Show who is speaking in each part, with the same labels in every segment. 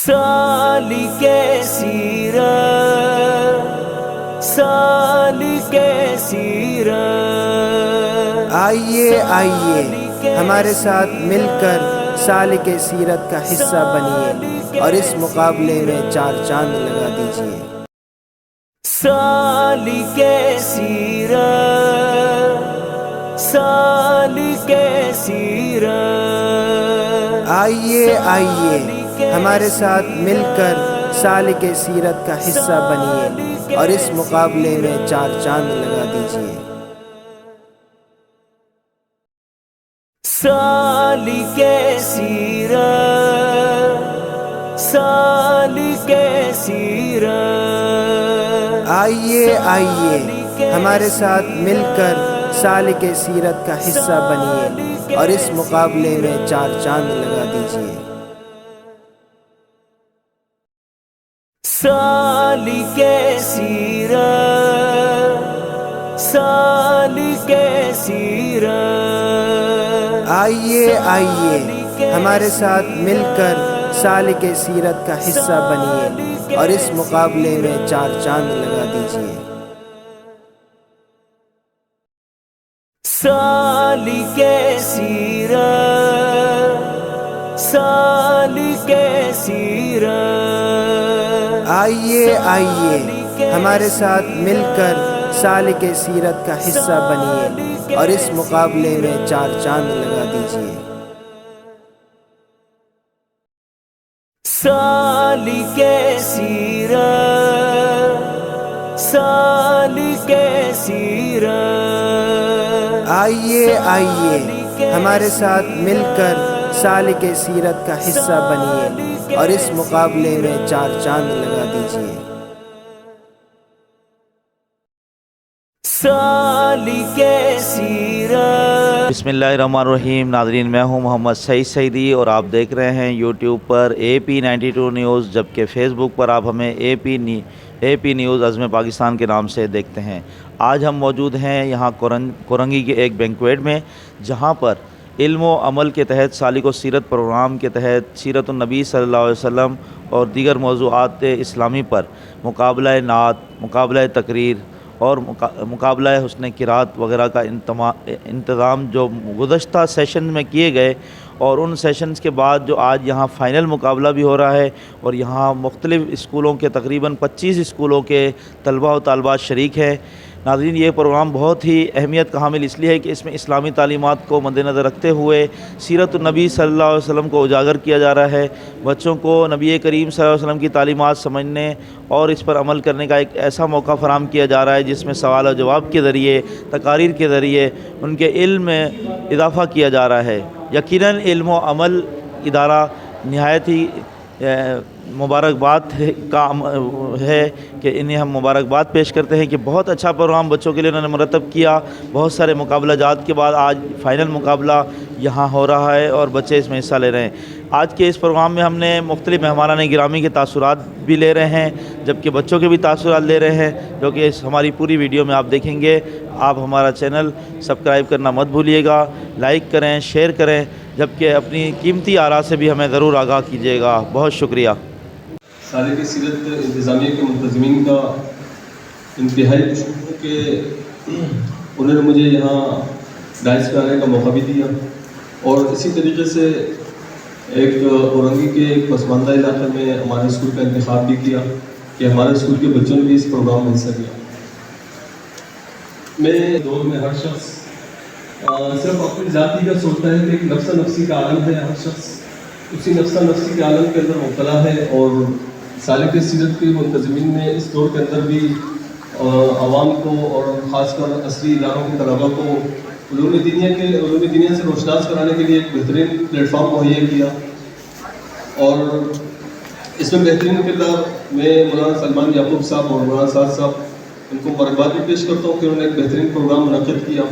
Speaker 1: سالک سیرت، سالک سیرت،
Speaker 2: آئیے آئیے ہمارے ساتھ مل کر سالک سیرت کا حصہ بنیے اور اس مقابلے میں 4 چاند لگا دیجیے۔
Speaker 1: سالک سیرت، سالک سیرت،
Speaker 2: آئیے آئیے ہمارے ساتھ مل کر سالک سیرت کا حصہ بنیے اور اس مقابلے میں 4 چاند لگا دیجیے۔
Speaker 1: سالک سیرت، سالک سیرت،
Speaker 2: آئیے آئیے ہمارے ساتھ مل کر سالک سیرت کا حصہ بنیے اور اس مقابلے میں 4 چاند لگا دیجیے۔
Speaker 1: سالک سیرت، سالک سیرت،
Speaker 2: آئیے آئیے ہمارے ساتھ مل کر سالک سیرت کا حصہ بنیے اور اس مقابلے میں 4 چاند لگا دیجیے۔
Speaker 1: سالک سیرت، سالک سیرت،
Speaker 2: آئیے آئیے ہمارے ساتھ مل کر سالک سیرت کا حصہ بنیے اور اس مقابلے میں 4 چاند لگا دیجیے۔
Speaker 1: سالک سیرت، سالک سیرت،
Speaker 2: آئیے آئیے ہمارے ساتھ مل کر سالک سیرت کا حصہ بنیے اور اس مقابلے میں 4 چاند لگا دیجیے۔
Speaker 1: سالک سیرت۔
Speaker 3: بسم اللہ الرحمن الرحیم۔ ناظرین، میں ہوں محمد سعید سعیدی اور آپ دیکھ رہے ہیں یوٹیوب پر AP92 نیوز، جبکہ فیس بک پر آپ ہمیں AP نیوز عزم پاکستان کے نام سے دیکھتے ہیں۔ آج ہم موجود ہیں یہاں کورنگی کے ایک بینکویٹ میں، جہاں پر علم و عمل کے تحت سالک و سیرت پروگرام کے تحت سیرت النبی صلی اللہ علیہ وسلم اور دیگر موضوعات اسلامی پر مقابلہ نعت، مقابلہ تقریر اور مقابلہ حسن قرات وغیرہ کا انتظام جو گزشتہ سیشن میں کیے گئے، اور ان سیشنز کے بعد جو آج یہاں فائنل مقابلہ بھی ہو رہا ہے، اور یہاں مختلف اسکولوں کے تقریباً 25 اسکولوں کے طلباء و طالبات شریک ہیں۔ ناظرین، یہ پروگرام بہت ہی اہمیت کا حامل اس لیے ہے کہ اس میں اسلامی تعلیمات کو مد نظر رکھتے ہوئے سیرت النبی صلی اللہ علیہ وسلم کو اجاگر کیا جا رہا ہے۔ بچوں کو نبی کریم صلی اللہ علیہ وسلم کی تعلیمات سمجھنے اور اس پر عمل کرنے کا ایک ایسا موقع فراہم کیا جا رہا ہے جس میں سوال و جواب کے ذریعے، تقاریر کے ذریعے ان کے علم میں اضافہ کیا جا رہا ہے۔ یقیناً علم و عمل ادارہ نہایت ہی مبارکباد کا ہے کہ انہیں ہم مبارکباد پیش کرتے ہیں کہ بہت اچھا پروگرام بچوں کے لیے انہوں نے مرتب کیا۔ بہت سارے مقابلہ جات کے بعد آج فائنل مقابلہ یہاں ہو رہا ہے اور بچے اس میں حصہ لے رہے ہیں۔ آج کے اس پروگرام میں ہم نے مختلف مہمانان گرامی کے تاثرات بھی لے رہے ہیں، جبکہ بچوں کے بھی تاثرات لے رہے ہیں، جو کہ ہماری پوری ویڈیو میں آپ دیکھیں گے۔ آپ ہمارا چینل سبسکرائب کرنا مت بھولیے گا، لائک کریں، شیئر کریں، جبکہ اپنی قیمتی آراء سے بھی ہمیں ضرور آگاہ کیجیے گا۔ بہت شکریہ۔
Speaker 4: سالک سیرت انتظامیہ کے منتظمین کا انتہائی شکر ہے کہ انہوں نے مجھے یہاں ڈانس کرانے کا موقع بھی دیا، اور اسی طریقے سے ایک کورنگی کے ایک پسماندہ علاقے میں ہمارے اسکول کا انتخاب بھی کیا کہ ہمارے اسکول کے بچوں نے بھی اس پروگرام میں حصہ لیا۔ میں دور میں ہر شخص صرف اپنی ذاتی کا سوچتا ہے کہ ایک نفسا نفسی کا عالم ہے، ہر شخص اسی نفسا نفسی کے عالم کے اندر مبتلا ہے، اور سالک سیرت کے منتظمین نے اس دور کے اندر بھی عوام کو اور خاص کر عصری اداروں کے طلباء کو علوم دینیہ سے روشناس کرانے کے لیے ایک بہترین پلیٹ فارم مہیا کیا، اور اس میں بہترین کردار میں مولانا سلمان یعقوب صاحب اور مولانا سعد صاحب ان کو مبارکباد بھی پیش کرتا ہوں کہ انہوں نے ایک بہترین پروگرام منعقد کیا۔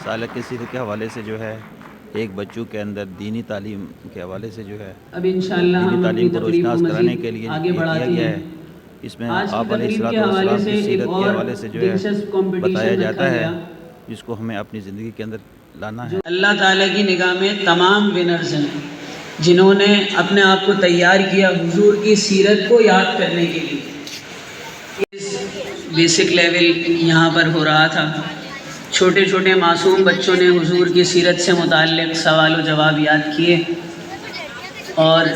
Speaker 5: سالک سیرت کے حوالے سے جو ہے ایک بچوں کے اندر دینی تعلیم کے حوالے سے جو ہے
Speaker 6: اب انشاءاللہ
Speaker 5: دینی
Speaker 6: ہم
Speaker 5: تعلیم کو
Speaker 6: تقریب
Speaker 5: روشناس
Speaker 6: کو
Speaker 5: کرانے کے لیے
Speaker 6: آگے
Speaker 5: کیا
Speaker 6: بڑھاتے
Speaker 5: گیا
Speaker 6: ہیں۔
Speaker 5: ہے۔ اس میں
Speaker 6: آج کی
Speaker 5: آپ علیہ
Speaker 6: تقریب کے حوالے
Speaker 5: السلام
Speaker 6: سے
Speaker 5: کی
Speaker 6: ایک
Speaker 5: سیرت کے
Speaker 6: اور
Speaker 5: حوالے سے جو ہے
Speaker 6: دلچسپ کمپٹیشن
Speaker 5: بتایا
Speaker 6: رکھا
Speaker 5: جاتا ہے،
Speaker 6: گیا
Speaker 5: جس کو ہمیں اپنی زندگی کے اندر لانا ہے۔
Speaker 6: اللہ تعالیٰ کی نگاہ میں تمام ونرز ہیں، جنہوں نے اپنے آپ کو تیار کیا حضور کی سیرت کو یاد کرنے کے لیے۔ اس بیسک لیول یہاں پر ہو رہا تھا، چھوٹے چھوٹے معصوم بچوں نے حضور کی سیرت سے متعلق سوال و جواب یاد کیے، اور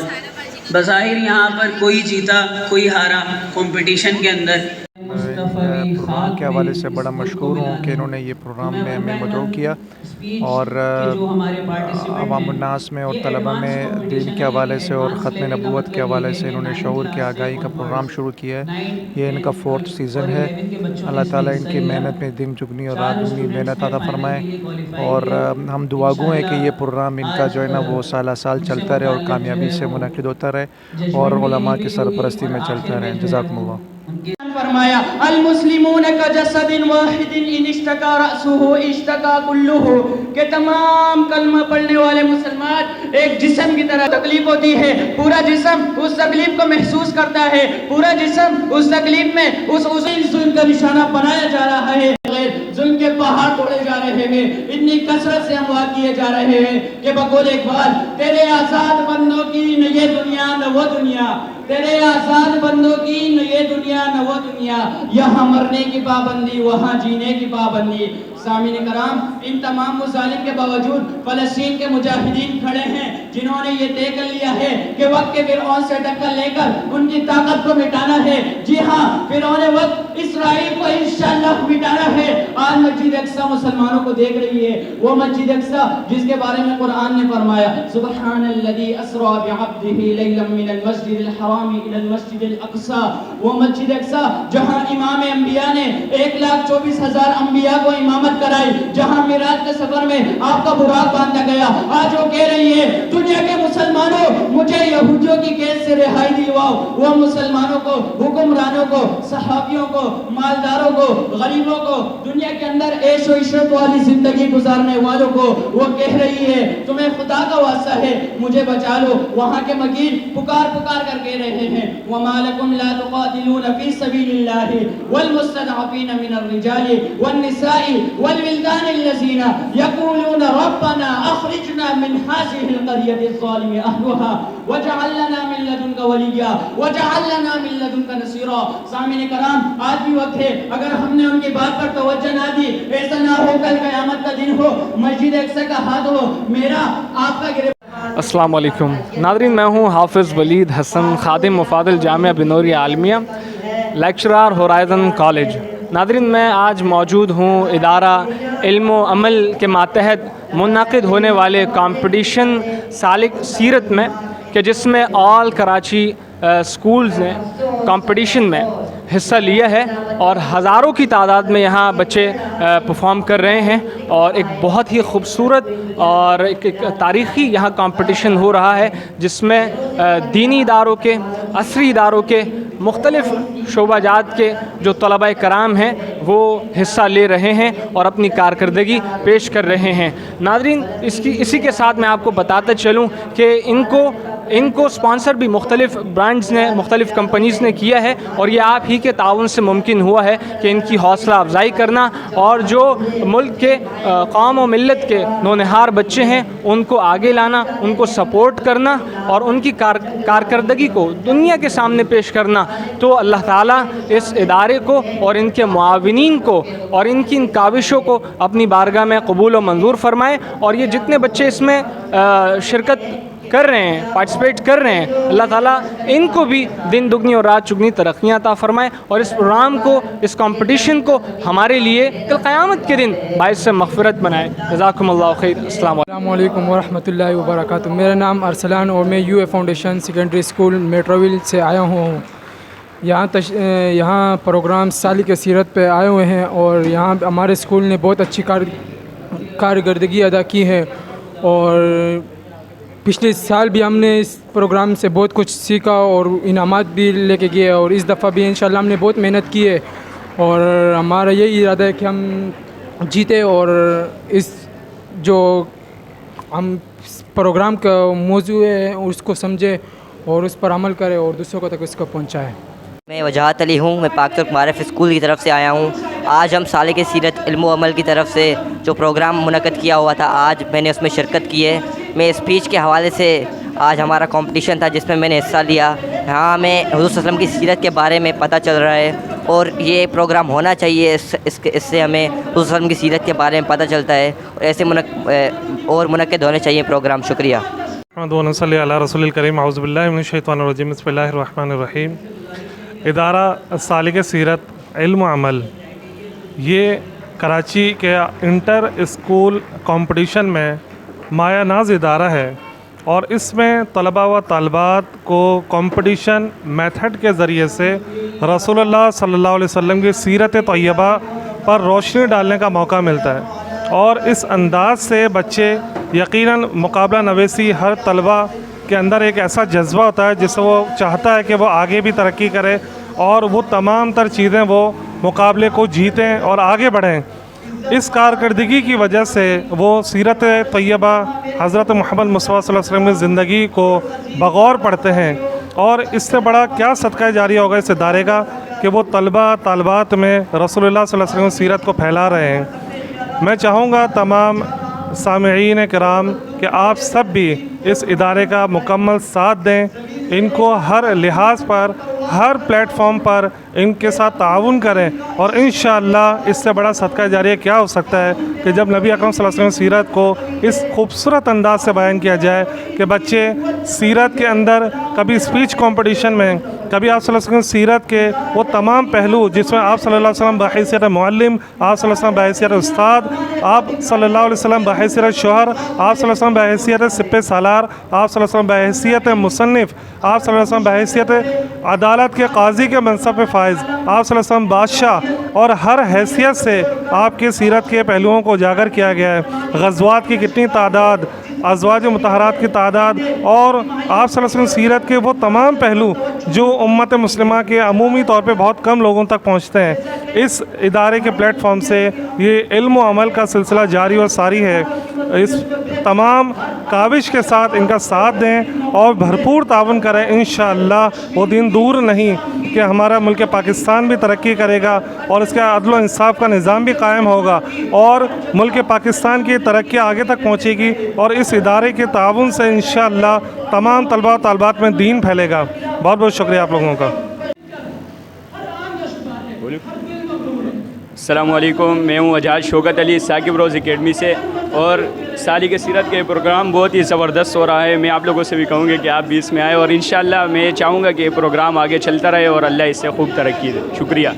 Speaker 6: بظاہر یہاں پر کوئی جیتا کوئی ہارا کمپٹیشن کے اندر۔
Speaker 7: پروگرام کے حوالے سے بڑا مشکور ہوں کہ انہوں نے یہ پروگرام میں ہمیں مدعو کیا اور عوام الناس میں اور طلبہ میں دین کے حوالے سے اور ختم نبوت کے حوالے سے انہوں نے شعور کی آگاہی کا پروگرام شروع کیا ہے۔ یہ ان کا 4تھ سیزن ہے۔ اللہ تعالیٰ ان کی محنت میں دن چگنی اور رات دگنی محنت عطا فرمائے، اور ہم دعا گو ہیں کہ یہ پروگرام ان کا جو ہے نا وہ سالہ سال چلتا رہے اور کامیابی سے منعقد ہوتا رہے اور علماء کی سرپرستی میں چلتا رہے۔ جزاکم اللہ۔
Speaker 8: فرمایا المسلمون کجسد واحد ان اشتکا رأسہ اشتکا کلہ، کہ تمام کلمہ پڑھنے والے مسلمان ایک جسم کی طرح تکلیف ہوتی ہے، پورا جسم اس تکلیف کو محسوس کرتا ہے، پورا جسم اس تکلیف میں اس ظلم کا نشانہ بنایا جا رہا ہے، ظلم کے پہاڑ توڑے جا رہے ہیں، اتنی کثرت سے اموات کیے جا رہے ہیں کہ بقول اقبال تیرے آزاد بندوں کی نہ یہ دنیا نہ وہ دنیا، تیرے آزاد بندوں کی نہ یہ دنیا نہ وہ دنیا، یہاں مرنے کی پابندی وہاں جینے کی پابندی۔ سامعین کرام، ان تمام مظالم کے باوجود فلسطین کے مجاہدین کھڑے ہیں جنہوں نے یہ طے کر لیا ہے کہ وقت کے فرعون سے ٹکر لے کر ان کی طاقت کو مٹانا ہے۔ جی ہاں، فرعون وقت اسرائیل کو انشاءاللہ مٹانا ہے۔ آج مسجد اقصی مسلمانوں کو دیکھ رہی ہے، وہ مسجد اقصی جس کے بارے میں قرآن نے فرمایا سبحان الذی اسری بعبدہ لیلا من المسجد الحرام الى المسجد الاقصی، وہ مسجد اقصی جہاں امام انبیاء نے 1,24,000 انبیاء کو امامت کرائی، جہاں معراج کے سفر میں آپ کا براق باندھا گیا۔ آج وہ کہہ رہی ہے دنیا کے مسلمانوں مجھے یہودیوں کی قید سے رہائی دلواؤ۔ وہ مسلمانوں کو، حکمرانوں کو، صحابیوں کو، مالداروں کو، غریبوں کو، دنیا کے اندر عیش و عشرت والی زندگی گزارنے والوں کو وہ کہہ رہی ہے تمہیں خدا کا واسطہ ہے مجھے بچا لو۔ وہاں کے مکیر پکار پکار کر کہہ رہے ہیں وَمَا لَكُمْ لَا تُقَاتِلُونَ فِي سَبِيلِ اللَّهِ وَالْمُسْتَضْعَفِينَ مِنَ الرِّجَالِ وَالنِّسَاءِ وَالْوِلْدَانِ الَّذِينَ يَقُولُونَ رَبَّنَا أَخْرِجْنَا مِنْ هَٰذِهِ الْقَرْيَةِ الظَّالِمِ أَهْلُهَا وَاجْعَل لَّنَا مِن لَّدُنكَ وَلِيًّا وَاجْعَل لَّنَا مِن لَّدُنكَ نَصِيرًا۔ سامعین کرام، آج بھی وقت ہے، اگر ہم نے ان کی بات پر توجہ نہ دی، ایسا نہ ہو کل قیامت کا دن ہو، مسجد اقصی کا ہاتھ ہو میرا آپ کا گرفت۔
Speaker 9: السلام علیکم ناظرین، میں ہوں حافظ ولید حسن، خادم مفادل جامعہ بنوری عالمیہ، لیکچرار ہورائزن کالج۔ ناظرین، میں آج موجود ہوں ادارہ علم و عمل کے ماتحت منعقد ہونے والے کمپٹیشن سالک سیرت میں، کہ جس میں آل کراچی سکولز نے کمپٹیشن میں حصہ لیا ہے اور ہزاروں کی تعداد میں یہاں بچے پرفارم کر رہے ہیں، اور ایک بہت ہی خوبصورت اور ایک تاریخی یہاں کمپٹیشن ہو رہا ہے جس میں دینی اداروں کے، عصری اداروں کے، مختلف شعبہ جات کے جو طلباء کرام ہیں وہ حصہ لے رہے ہیں اور اپنی کارکردگی پیش کر رہے ہیں۔ ناظرین، اسی کے ساتھ میں آپ کو بتاتا چلوں کہ ان کو سپانسر بھی مختلف برانڈز نے، مختلف کمپنیز نے کیا ہے، اور یہ آپ ہی کے تعاون سے ممکن ہوا ہے کہ ان کی حوصلہ افزائی کرنا اور جو ملک کے قوم و ملت کے نونہار بچے ہیں ان کو آگے لانا، ان کو سپورٹ کرنا اور ان کی کارکردگی کو دنیا کے سامنے پیش کرنا۔ تو اللہ تعالیٰ اس ادارے کو اور ان کے معاونین کو اور ان کی ان کاوشوں کو اپنی بارگاہ میں قبول و منظور فرمائے، اور یہ جتنے بچے اس میں شرکت کر رہے ہیں، پارٹیسپیٹ کر رہے ہیں، اللہ تعالیٰ ان کو بھی دن دگنی اور رات چگنی ترقیاں عطا فرمائے، اور اس پروگرام کو، اس کمپٹیشن کو ہمارے لیے کل قیامت کے دن باعث مغفرت بنائے۔ جزاکم اللہ خیر۔ السلام
Speaker 10: علیکم ورحمۃ اللہ وبرکاتہ۔ میرا نام ارسلان اور میں U A foundation secondary school Metroville سے آیا ہوں۔ یہاں پروگرام سالک سیرت پہ آئے ہوئے ہیں، اور یہاں ہمارے اسکول نے بہت اچھی کارکردگی ادا کی ہے، اور پچھلے سال بھی ہم نے اس پروگرام سے بہت کچھ سیکھا اور انعامات بھی لے کے گئے، اور اس دفعہ بھی انشاءاللہ ہم نے بہت محنت کی ہے، اور ہمارا یہی ارادہ ہے کہ ہم جیتے اور اس جو ہم پروگرام کا موضوع ہے اس کو سمجھے اور اس پر عمل کرے اور دوسروں کو تک اس کو پہنچائے۔
Speaker 11: میں وجاہت علی ہوں، میں پاک ترک معارف اسکول کی طرف سے آیا ہوں۔ آج ہم سالک سیرت علم و عمل کی طرف سے جو پروگرام منعقد کیا ہوا تھا، آج میں نے اس میں شرکت کی ہے۔ میں اسپیچ کے حوالے سے آج ہمارا کمپٹیشن تھا جس میں میں نے حصہ لیا. یہاں ہمیں حضور صلی اللہ علیہ وسلم کی سیرت کے بارے میں پتہ چل رہا ہے اور یہ پروگرام ہونا چاہیے. اس سے ہمیں حضور صلی اللہ علیہ وسلم کی سیرت کے بارے میں پتہ چلتا ہے اور ایسے اور منعقد ہونے چاہیے پروگرام. شکریہ.
Speaker 12: صلی علی رسول الکریم. اعوذ باللہ من الشیطان الرجیم. بسم اللہ الرحمن الرحیم. ادارہ سالک سیرت علم و عمل یہ کراچی کے انٹر اسکول کمپٹیشن میں مایہ ناز ادارہ ہے اور اس میں طلباء و طالبات کو کمپٹیشن میتھڈ کے ذریعے سے رسول اللہ صلی اللہ علیہ وسلم کی سیرت طیبہ پر روشنی ڈالنے کا موقع ملتا ہے اور اس انداز سے بچے یقیناً مقابلہ نویسی ہر طلبہ کے اندر ایک ایسا جذبہ ہوتا ہے جس سے وہ چاہتا ہے کہ وہ آگے بھی ترقی کرے اور وہ تمام تر چیزیں وہ مقابلے کو جیتیں اور آگے بڑھیں. اس کارکردگی کی وجہ سے وہ سیرت طیبہ حضرت محمد مصطفیٰ صلی اللہ علیہ وسلم کی زندگی کو بغور پڑھتے ہیں اور اس سے بڑا کیا صدقہ جاریہ ہوگا اس ادارے کا کہ وہ طلبہ طالبات میں رسول اللہ صلی اللہ علیہ وسلم کی سیرت کو پھیلا رہے ہیں. میں چاہوں گا تمام سامعین کرام کہ آپ سب بھی اس ادارے کا مکمل ساتھ دیں. ان کو ہر لحاظ پر ہر پلیٹ فارم پر ان کے ساتھ تعاون کریں اور انشاءاللہ اس سے بڑا صدقہ جاریہ کیا ہو سکتا ہے کہ جب نبی اکرم صلی اللہ علیہ وسلم سیرت کو اس خوبصورت انداز سے بیان کیا جائے کہ بچے سیرت کے اندر کبھی اسپیچ کمپٹیشن میں کبھی آپ صلی اللہ علیہ وسلم سیرت کے وہ تمام پہلو جس میں آپ صلی اللہ علیہ وسلم بحیثیت معلم، آپ صلی اللہ علیہ وسلم بحیثیت استاد، آپ صلی اللہ علیہ وسلم بحیثیت شوہر، آپ صلی اللہ علیہ وسلم بحیثیت سپہ سالار، آپ صلی اللہ علیہ وسلم بحیثیت مصنف، آپ صلی اللہ علیہ وسلم بحیثیت عدالت کے قاضی کے منصب پہ فائز، آپ صلی اللہ علیہ وسلم بادشاہ، اور ہر حیثیت سے آپ کی سیرت کے پہلوؤں کو اجاگر کیا گیا ہے. غزوات کی کتنی تعداد، ازواج مطہرات کی تعداد اور آپ صلی اللہ علیہ وسلم سیرت کے وہ تمام پہلو جو امت مسلمہ کے عمومی طور پہ بہت کم لوگوں تک پہنچتے ہیں. اس ادارے کے پلیٹ فارم سے یہ علم و عمل کا سلسلہ جاری اور ساری ہے. اس تمام کاوش کے ساتھ ان کا ساتھ دیں اور بھرپور تعاون کریں. انشاءاللہ وہ دن دور نہیں کہ ہمارا ملک پاکستان بھی ترقی کرے گا اور اس کا عدل و انصاف کا نظام بھی قائم ہوگا اور ملک پاکستان کی ترقی آگے تک پہنچے گی اور اس ادارے کے تعاون سے انشاءاللہ تمام طلباء و طالبات میں دین پھیلے گا. بہت بہت شکریہ آپ لوگوں کا.
Speaker 13: السلام علیکم. میں ہوں اجاز شوکت علی ثاقب روز اکیڈمی سے اور سالک سیرت کے پروگرام بہت ہی زبردست ہو رہا ہے. میں آپ لوگوں سے بھی کہوں گا کہ آپ بھی اس میں آئے اور انشاءاللہ میں چاہوں گا کہ یہ پروگرام آگے چلتا رہے اور اللہ اس سے خوب ترقی دے. شکریہ.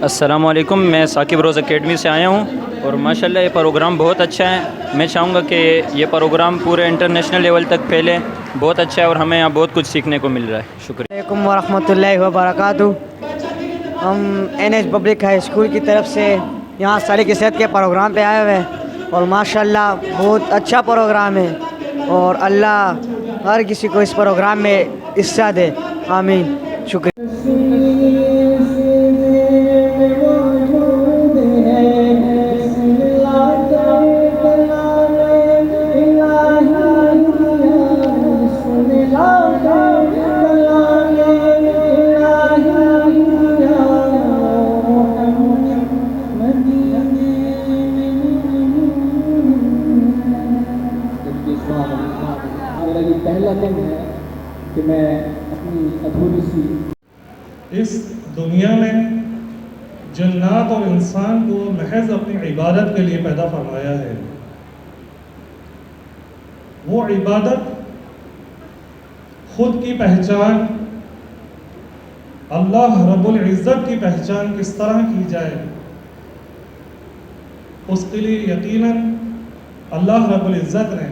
Speaker 14: السلام علیکم. میں ثاقب روز اکیڈمی سے آیا ہوں اور ماشاءاللہ یہ پروگرام بہت اچھا ہے. میں چاہوں گا کہ یہ پروگرام پورے انٹرنیشنل لیول تک پھیلے. بہت اچھا ہے اور ہمیں یہاں بہت کچھ سیکھنے کو مل رہا ہے. شکریہ.
Speaker 15: علیکم ورحمۃ اللہ وبرکاتہ. ہم N H public high school کی طرف سے یہاں سالک سیرت کے پروگرام پہ آئے ہوئے ہیں اور ماشاءاللہ بہت اچھا پروگرام ہے اور اللہ ہر کسی کو اس پروگرام میں حصہ دے. آمین. شکریہ.
Speaker 16: پہلا دن ہے کہ میں اپنی ادھوری سی
Speaker 12: اس دنیا میں جنات اور انسان کو محض اپنی عبادت کے لیے پیدا فرمایا ہے. وہ عبادت خود کی پہچان اللہ رب العزت کی پہچان کس طرح کی جائے اس کے لیے یقیناً اللہ رب العزت نے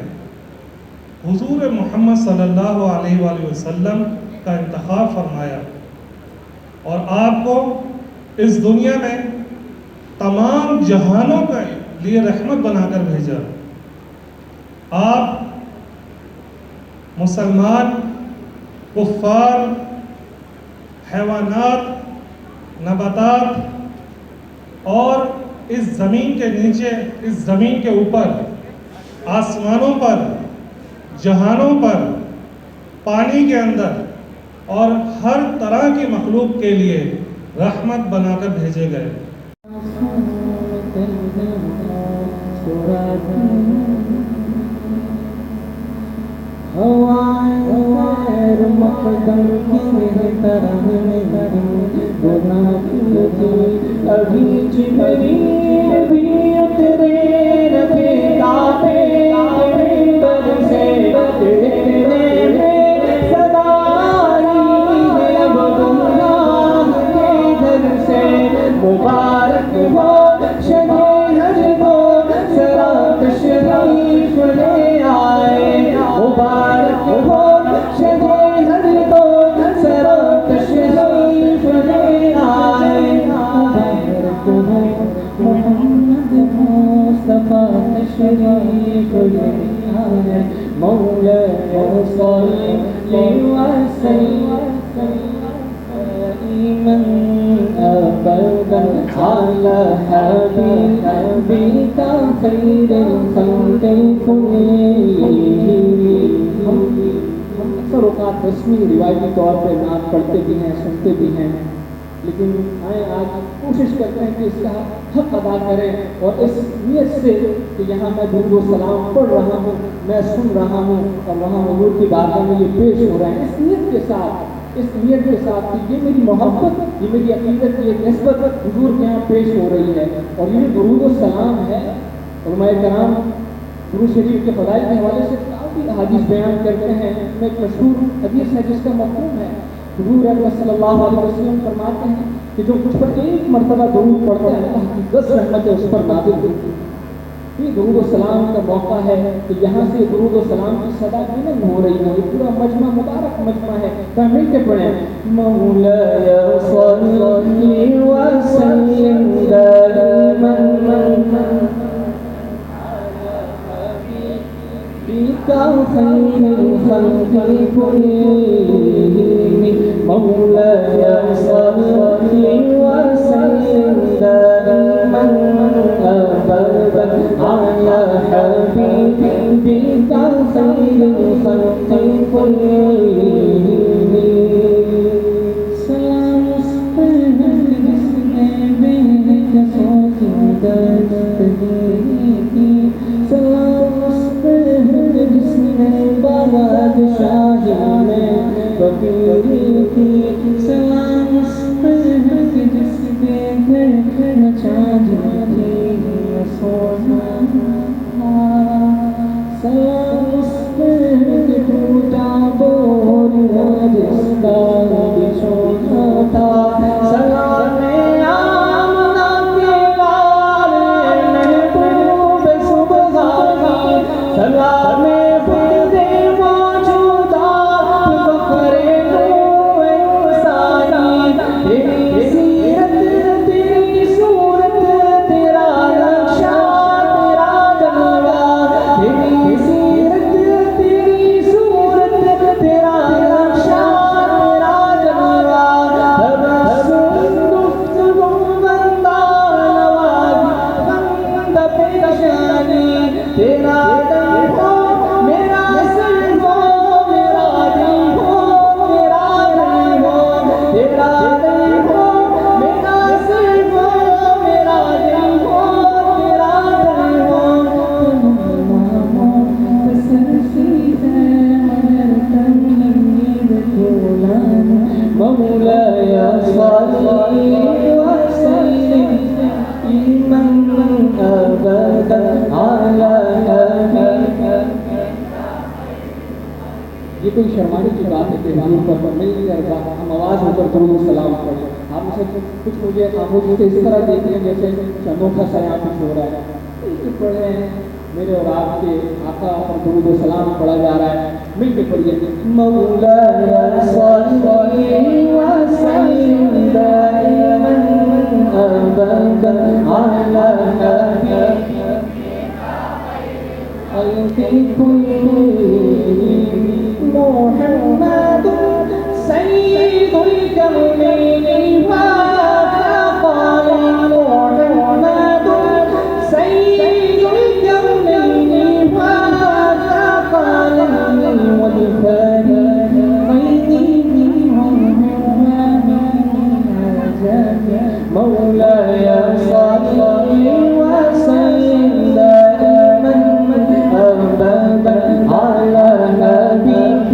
Speaker 12: حضور محمد صلی اللہ علیہ وآلہ وسلم کا انتخاب فرمایا اور آپ کو اس دنیا میں تمام جہانوں کے لیے رحمت بنا کر بھیجا. آپ مسلمان، کفار، حیوانات، نباتات اور اس زمین کے نیچے، اس زمین کے اوپر، آسمانوں پر، جہانوں پر، پانی کے اندر اور ہر طرح کی مخلوق کے لیے رحمت بنا کر بھیجے گئے.
Speaker 16: ہوا قدم کی طرح گناہ کی ابھی جبریل بھی اترے ربے کعبے پر سے دیکھنے میں صدا آئی ہے اب گناہ کے گھر سے مبارک ہو شب حج کو ذرا تشریف لے آئے مبارک ہو شب حج کو ذرا تشریف لے آئے مبارک ہو محمد مصطفیٰ تشریف لے آئے مولانا صلی وسلم من أبدا على حبيبك خير الخلق كلهم اکثر اوقات رسمی روایتی طور پہ نعت پڑھتے بھی ہیں سنتے بھی ہیں لیکن آئیں آج کوشش کرتے ہیں کہ اس کا حق ادا کریں اور اس نیت سے کہ یہاں میں درود و سلام پڑھ رہا ہوں میں سن رہا ہوں اور وہاں حضور کی بارگاہ میں یہ پیش ہو رہے ہیں اس نیت کے ساتھ کہ یہ میری محبت یہ میری عقیدت کی ایک نسبت حضور کے یہاں پیش ہو رہی ہے اور یہ درود و سلام ہے علماء کرام درود شریف کے فضائل کے حوالے سے کافی احادیث بیان کرتے ہیں میں ایک مشہور حدیث ہے جس کا مفہوم ہے حضور اکرم صلی اللہ علیہ وسلم فرماتے ہیں کہ جو کچھ پر ایک مرتبہ درود پڑھتا ہے اللہ کی 10 رحمتیں اس پر نازل ہوتی ہیں یہ درود و سلام کا موقع ہے کہ یہاں سے درود و سلام کی صدا بلند ہو رہی ہے یہ پورا مجمع مبارک مجمع ہے تو مل کے پڑھیں مولایا صلی وسلم دائما بك خير الخلق كلهم مولاي صل وسلم دائما أبدا على حبيبك خير الخلق كلهم سلام صفحك جسم بك صوت دستگیری سلام صفحك جسم بادشاہی میں فقیری کی سلام صفحك جسم گھر مچاجی سونا سلام صفحك ٹوٹا بولنا جس کا بچھونا تھا سلام آمنہ کے لال محبوب سبحانی سلام خود موجودات فخر نوع انسانی تیری سیرت تیری صورت تیرا نقشہ تیرا جلوہ تیری سیرت تیری صورت تیرا نقشہ تیرا جلوہ تبسم گفتگو بندہ نوازی بندہ پیشانی تیرا دل ہو میرا سر ہو میرا دل ہو میرا دل ہو تیرا دل ہو میرا سر ہو میرا دل ہو تیرا دل ہو سر سیدھے مگر تنید کھولانا مولاي صل وسلم دائما أبدا على حبيبك یہ کوئی شرمانے کی بات ہے کہ حضور پر مل کر ہم آواز ہو کر درود و سلام پڑھیں آپ میں سے کچھ مجھے خاموشی سے اس طرح دیکھیں جیسے انوکھا سا یہاں کچھ ہو رہا ہے پڑھیں میرے اور آپ کے آقا پر درود و سلام پڑھا جا رہا ہے مل کے پڑھیے مولاي صل وسلم دائما أبدا على حبيبك خلق كلهم محمد سيد الكونين والثقلين محمد سيد الكونين والثقلين والفريقين مولاي صل وسلم دائما أبدا على حبيبك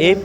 Speaker 3: AP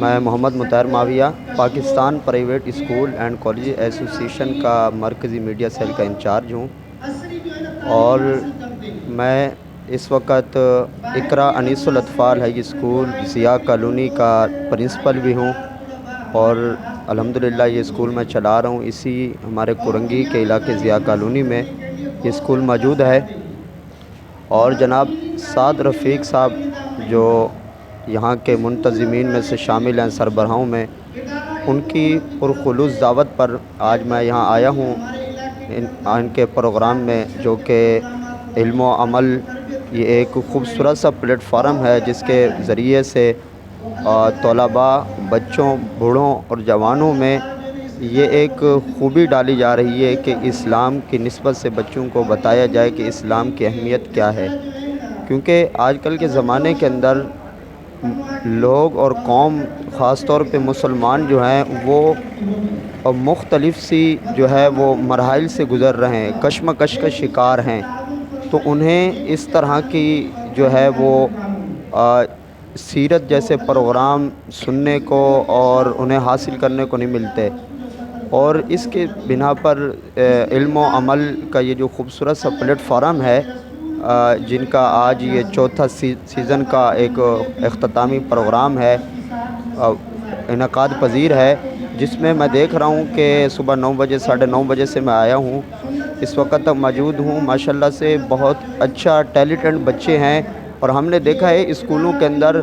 Speaker 17: میں Mohammad Mutahir Mavia Pakistan private school and college association کا مرکزی میڈیا سیل کا انچارج ہوں، اور میں اس وقت اقرا انیس الاطفال ہائی اسکول ضیاء کالونی کا پرنسپل بھی ہوں، اور الحمدللہ یہ اسکول میں چلا رہا ہوں۔ اسی ہمارے کرنگی کے علاقے ضیاء کالونی میں یہ اسکول موجود ہے، اور جناب سعد رفیق صاحب جو یہاں کے منتظمین میں سے شامل ہیں، سربراہوں میں، ان کی پرخلوص دعوت پر آج میں یہاں آیا ہوں ان کے پروگرام میں، جو کہ علم و عمل، یہ ایک خوبصورت سا پلیٹ فارم ہے جس کے ذریعے سے طلباء، بچوں، بوڑھوں اور جوانوں میں یہ ایک خوبی ڈالی جا رہی ہے کہ اسلام کی نسبت سے بچوں کو بتایا جائے کہ اسلام کی اہمیت کیا ہے، کیونکہ آج کل کے زمانے کے اندر لوگ اور قوم، خاص طور پہ مسلمان جو ہیں، وہ مختلف سی جو ہے وہ مراحل سے گزر رہے ہیں، کشمکش کا شکار ہیں، تو انہیں اس طرح کی جو ہے وہ سیرت جیسے پروگرام سننے کو اور انہیں حاصل کرنے کو نہیں ملتے، اور اس کے بنا پر علم و عمل کا یہ جو خوبصورت سا پلیٹ فارم ہے، جن کا آج یہ چوتھا سیزن کا ایک اختتامی پروگرام ہے، انعقاد پذیر ہے، جس میں میں دیکھ رہا ہوں کہ صبح 9 بجے 9:30 بجے سے میں آیا ہوں، اس وقت تک موجود ہوں۔ ماشاءاللہ سے بہت اچھا ٹیلنٹڈ بچے ہیں، اور ہم نے دیکھا ہے اسکولوں کے اندر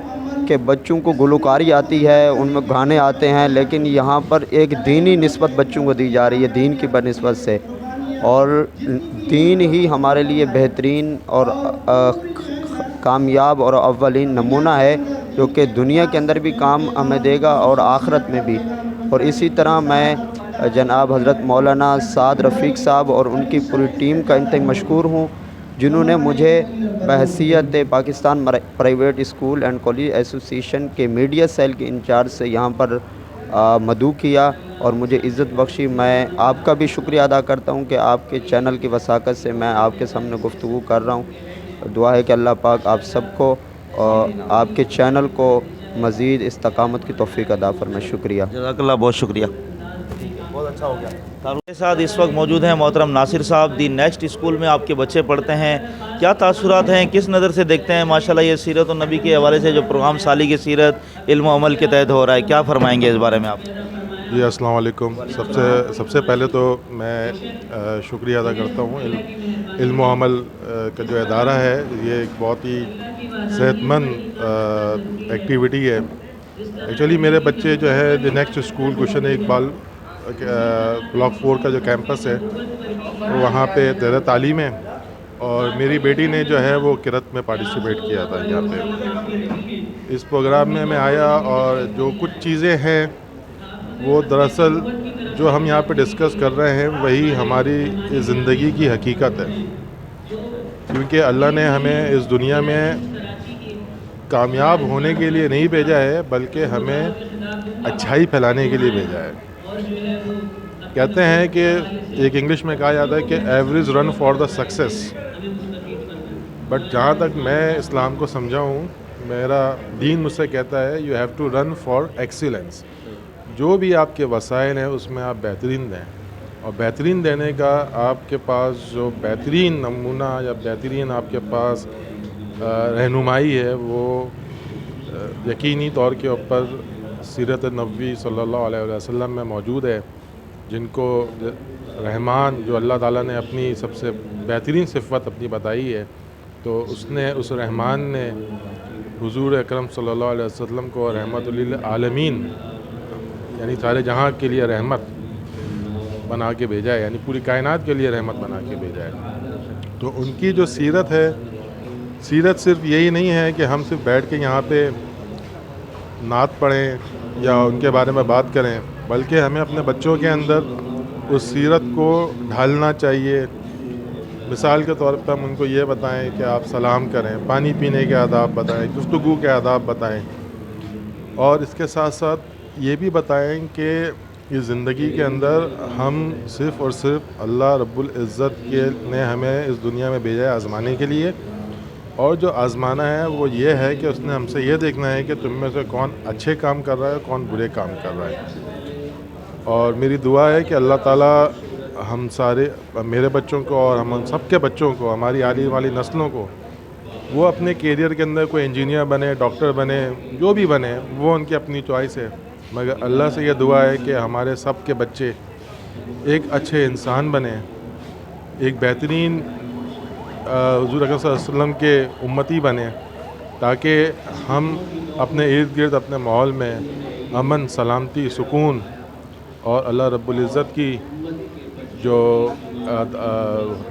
Speaker 17: کہ بچوں کو گلوکاری آتی ہے، ان میں گانے آتے ہیں، لیکن یہاں پر ایک دینی نسبت بچوں کو دی جا رہی ہے، دین کی بنسبت سے، اور دین ہی ہمارے لیے بہترین اور کامیاب اور اولین نمونہ ہے، جو کہ دنیا کے اندر بھی کام ہمیں دے گا اور آخرت میں بھی۔ اور اسی طرح میں جناب حضرت مولانا سعد رفیق صاحب اور ان کی پوری ٹیم کا انتہائی مشکور ہوں، جنہوں نے مجھے بحیثیت Pakistan private school and college association کے میڈیا سیل کے انچارج سے یہاں پر مدعو کیا اور مجھے عزت بخشی۔ میں آپ کا بھی شکریہ ادا کرتا ہوں کہ آپ کے چینل کی وساقت سے میں آپ کے سامنے گفتگو کر رہا ہوں۔ دعا ہے کہ اللہ پاک آپ سب کو اور آپ کے چینل کو مزید استقامت کی توفیق عطا فرمائے۔ شکریہ،
Speaker 3: جزاک اللہ، بہت شکریہ، بہت اچھا ہو گیا۔ ہمارے ساتھ اس وقت موجود ہیں محترم ناصر صاحب، دی نیکسٹ اسکول میں آپ کے بچے پڑھتے ہیں، کیا تاثرات ہیں، کس نظر سے دیکھتے ہیں ماشاءاللہ یہ سیرت النبی کے حوالے سے جو پروگرام سالی کی سیرت علم و عمل کے تحت ہو رہا ہے، کیا فرمائیں گے اس بارے میں آپ؟
Speaker 1: جی السلام علیکم۔ سب سے پہلے تو میں شکریہ ادا کرتا ہوں، علم و عمل کا جو ادارہ ہے یہ ایک بہت ہی صحت مند ایکٹیویٹی ہے۔ ایکچولی میرے بچے جو ہے the next school Gulshan Iqbal block 4 کا جو کیمپس ہے وہاں پہ زیر تعلیم ہے، اور میری بیٹی نے جو ہے وہ قرأت میں پارٹیسپیٹ کیا تھا یہاں پہ۔ اس پروگرام میں میں آیا، اور جو کچھ چیزیں ہیں وہ دراصل جو ہم یہاں پہ ڈسکس کر رہے ہیں وہی ہماری زندگی کی حقیقت ہے، کیونکہ اللہ نے ہمیں اس دنیا میں کامیاب ہونے کے لیے نہیں بھیجا ہے، بلکہ ہمیں اچھائی پھیلانے کے لیے بھیجا ہے۔ کہتے ہیں کہ ایک انگلش میں کہا جاتا ہے کہ average run for the success, but جہاں تک میں اسلام کو سمجھا ہوں، میرا دین مجھ سے کہتا ہے you have to run for excellence. جو بھی آپ کے وسائل ہیں اس میں آپ بہترین دیں، اور بہترین دینے کا آپ کے پاس جو بہترین نمونہ یا بہترین آپ کے پاس رہنمائی ہے وہ یقینی طور کے اوپر سیرت نبوی صلی اللہ علیہ وسلم میں موجود ہے، جن کو رحمان جو اللہ تعالیٰ نے اپنی سب سے بہترین صفت اپنی بتائی ہے، تو اس رحمان نے حضور اکرم صلی اللہ علیہ وسلم کو رحمت للعالمین یعنی سارے جہاں کے لیے رحمت بنا کے بھیجا ہے، یعنی پوری کائنات کے لیے رحمت بنا کے بھیجا ہے۔ تو ان کی جو سیرت ہے، سیرت صرف یہی نہیں ہے کہ ہم صرف بیٹھ کے یہاں پہ نعت پڑھیں یا ان کے بارے میں بات کریں، بلکہ ہمیں اپنے بچوں کے اندر اس سیرت کو ڈھالنا چاہیے۔ مثال کے طور پہ ہم ان کو یہ بتائیں کہ آپ سلام کریں، پانی پینے کے آداب بتائیں، گفتگو کے آداب بتائیں، اور اس کے ساتھ ساتھ یہ بھی بتائیں کہ اس زندگی کے اندر ہم صرف اور صرف اللہ رب العزت نے ہمیں اس دنیا میں بھیجا ہے آزمانے کے لیے، اور جو آزمانا ہے وہ یہ ہے کہ اس نے ہم سے یہ دیکھنا ہے کہ تم میں سے کون اچھے کام کر رہا ہے، کون برے کام کر رہا ہے. اور میری دعا ہے کہ اللہ تعالیٰ ہم سارے، میرے بچوں کو اور ہم سب کے بچوں کو، ہماری آنے والی نسلوں کو، وہ اپنے کیریئر کے اندر کوئی انجینئر بنے، ڈاکٹر بنے، جو بھی بنے، وہ ان کی اپنی چوائس ہے. مگر اللہ سے یہ دعا ہے کہ ہمارے سب کے بچے ایک اچھے انسان بنیں، ایک بہترین حضور اکرم صلی اللہ علیہ وسلم کے امتی بنیں، تاکہ ہم اپنے ارد گرد اپنے ماحول میں امن، سلامتی، سکون اور اللہ رب العزت کی جو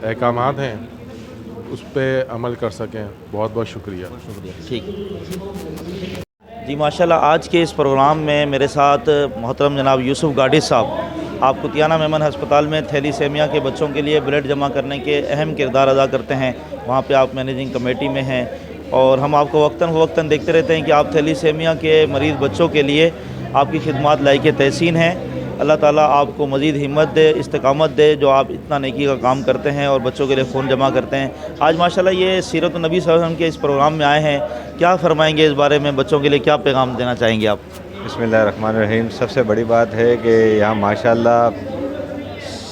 Speaker 1: احکامات ہیں اس پہ عمل کر سکیں. بہت بہت شکریہ.
Speaker 3: ٹھیک جی، ماشاءاللہ آج کے اس پروگرام میں میرے ساتھ محترم جناب یوسف گاڈی صاحب، آپ کتیانہ میمن ہسپتال میں تھیلیسیمیا کے بچوں کے لیے بلڈ جمع کرنے کے اہم کردار ادا کرتے ہیں. وہاں پہ آپ مینیجنگ کمیٹی میں ہیں اور ہم آپ کو وقتاً فوقتاً دیکھتے رہتے ہیں کہ آپ تھیلیسیمیا کے مریض بچوں کے لیے آپ کی خدمات لائق تحسین ہیں. اللہ تعالیٰ آپ کو مزید ہمت دے، استقامت دے، جو آپ اتنا نیکی کا کام کرتے ہیں اور بچوں کے لیے خون جمع کرتے ہیں. آج ماشاءاللہ یہ سیرت النبی صلی اللہ علیہ وسلم کے اس پروگرام میں آئے ہیں، کیا فرمائیں گے اس بارے میں؟ بچوں کے لیے کیا پیغام دینا چاہیں گے آپ؟
Speaker 4: بسم اللہ الرحمن الرحیم. سب سے بڑی بات ہے کہ یہاں ماشاءاللہ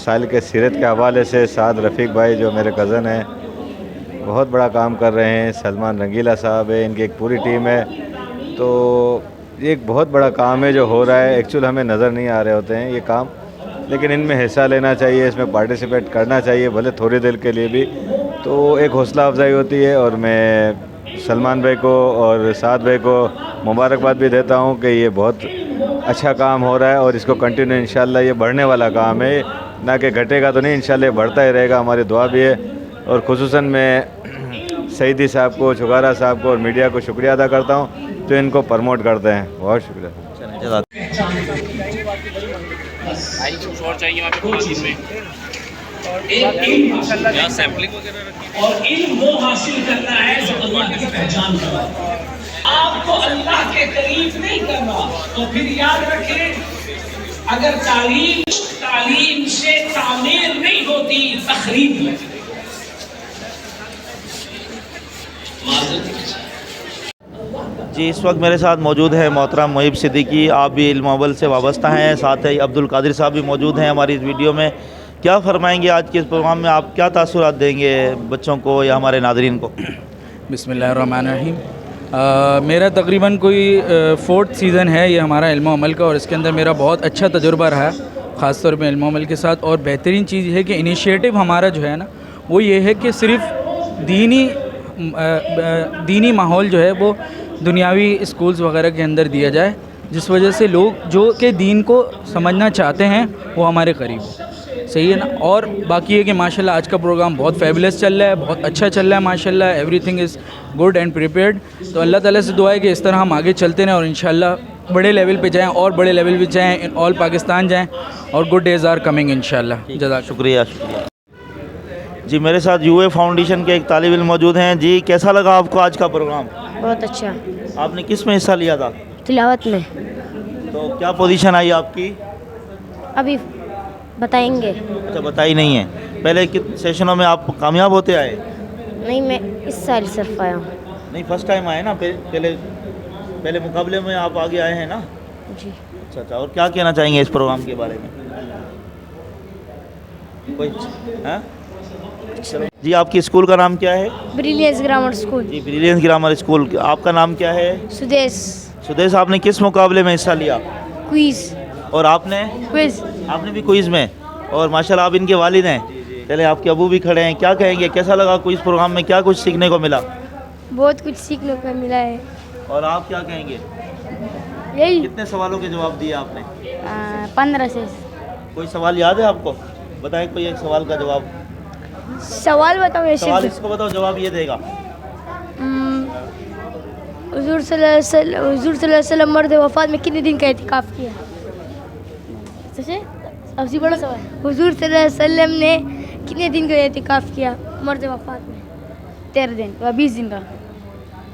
Speaker 4: سال کے سیرت کے حوالے سے سعد رفیق بھائی جو میرے کزن ہیں بہت بڑا کام کر رہے ہیں. سلمان رنگیلا صاحب ہے، ان کی ایک پوری ٹیم ہے. تو یہ ایک بہت بڑا کام ہے جو ہو رہا ہے. ایکچول ہمیں نظر نہیں آ رہے ہوتے ہیں یہ کام، لیکن ان میں حصہ لینا چاہیے، اس میں پارٹیسپیٹ کرنا چاہیے، بھلے تھوڑی دیر کے لیے بھی. تو ایک حوصلہ افزائی ہوتی ہے. اور میں سلمان بھائی کو اور سعد بھائی کو مبارکباد بھی دیتا ہوں کہ یہ بہت اچھا کام ہو رہا ہے اور اس کو کنٹینیو انشاءاللہ یہ بڑھنے والا کام ہے، نہ کہ گھٹے گا تو نہیں، انشاءاللہ یہ بڑھتا ہی رہے گا. ہماری دعا بھی ہے. اور خصوصاً میں سعیدی صاحب کو، چگارا صاحب کو اور میڈیا کو شکریہ ادا کرتا ہوں جو ان کو پروموٹ کرتے ہیں. بہت شکریہ.
Speaker 5: اور علم وہ حاصل کرنا ہے جو اللہ کی پہچان کرا. آپ کو اللہ کے قریب نہیں کرنا تو پھر یاد رکھیں، اگر تعلیم سے تعمیر نہیں ہوتی، تخریب ہے.
Speaker 3: جی، اس وقت میرے ساتھ موجود ہے محترم محب صدیقی، آپ بھی علم اول سے وابستہ ہیں. ساتھ ہی عبد القادر صاحب بھی موجود ہیں ہماری اس ویڈیو میں. کیا فرمائیں گے آج کے اس پروگرام میں؟ آپ کیا تاثرات دیں گے بچوں کو یا ہمارے ناظرین کو؟
Speaker 18: بسم اللہ الرحمن الرحیم. میرا تقریباً کوئی 4تھ سیزن ہے یہ ہمارا علم و عمل کا، اور اس کے اندر میرا بہت اچھا تجربہ رہا خاص طور پہ علم و عمل کے ساتھ. اور بہترین چیز یہ ہے کہ انیشیٹو ہمارا جو ہے نا وہ یہ ہے کہ صرف دینی ماحول جو ہے وہ دنیاوی اسکولز وغیرہ کے اندر دیا جائے، جس وجہ سے لوگ جو کہ دین کو سمجھنا چاہتے ہیں وہ ہمارے قریب ہو. صحیح ہے نا؟ اور باقی ہے کہ ماشاءاللہ آج کا پروگرام بہت فیبولس چل رہا ہے، بہت اچھا چل رہا ہے ماشاءاللہ. Every thing is good and prepared. تو اللہ تعالیٰ سے دعا ہے کہ اس طرح ہم آگے چلتے رہیں اور انشاءاللہ بڑے لیول پہ جائیں اور بڑے لیول پہ جائیں، ان آل پاکستان جائیں، اور گڈ ڈیز آر کمنگ انشاءاللہ. جزاک
Speaker 3: شکریہ. جی، میرے ساتھ یو اے فاؤنڈیشن کے ایک طالب علم موجود ہیں. جی، کیسا لگا آپ کو آج کا پروگرام؟
Speaker 19: بہت اچھا.
Speaker 3: آپ نے کس میں حصہ لیا تھا؟
Speaker 19: تلاوت میں.
Speaker 3: تو کیا پوزیشن آئی آپ کی؟
Speaker 19: ابھی بتائیں گے.
Speaker 3: اچھا، بتائی نہیں ہے. پہلے کتنے سیشنوں میں آپ کامیاب ہوتے آئے؟
Speaker 19: نہیں، میں اس سال صرف آیا ہوں.
Speaker 3: نہیں، فرسٹ ٹائم آئے نا؟ پہلے مقابلے میں آپ آگے آئے ہیں نا؟
Speaker 19: جی.
Speaker 3: اچھا. اور کیا کہنا چاہیں گے اس پروگرام کے بارے میں؟ کوئی جی، آپ کی اسکول کا نام کیا ہے؟
Speaker 19: بریلینس گرامر اسکول.
Speaker 3: جی، بریلینس گرامر اسکول. آپ کا نام کیا ہے؟ سدیش. آپ نے کس مقابلے میں حصہ لیا؟
Speaker 19: کوئز.
Speaker 3: اور آپ نے؟
Speaker 19: کوئز.
Speaker 3: آپ نے بھی کوئز میں. اور ماشاءاللہ آپ ان کے والد ہیں. چلے، آپ کے ابو بھی کھڑے ہیں. کیا کہیں گے، کیسا لگا کوئز پروگرام میں؟ کیا کچھ سیکھنے کو ملا؟
Speaker 19: بہت کچھ سیکھنے کو ملا ہے.
Speaker 3: اور آپ کیا کہیں گے؟
Speaker 19: یہی.
Speaker 3: کتنے سوالوں کے جواب دیے آپ نے؟
Speaker 19: 15 سے.
Speaker 3: کوئی سوال یاد ہے آپ کو؟ بتائیں کوئی ایک سوال کا جواب.
Speaker 19: سوال بتاؤ.
Speaker 3: سوال اس کو بتاؤ، جواب یہ دے گا.
Speaker 19: حضور صلی اللہ علیہ وسلم مرد وفات میں کتنے دن کا اعتکاف کیا؟ اب سے بڑا سوال. حضور صلی اللہ علیہ وسلم نے کتنے دن کا اعتکاف کیا مرد وفات میں؟ 13 دن یا 20 دن کا.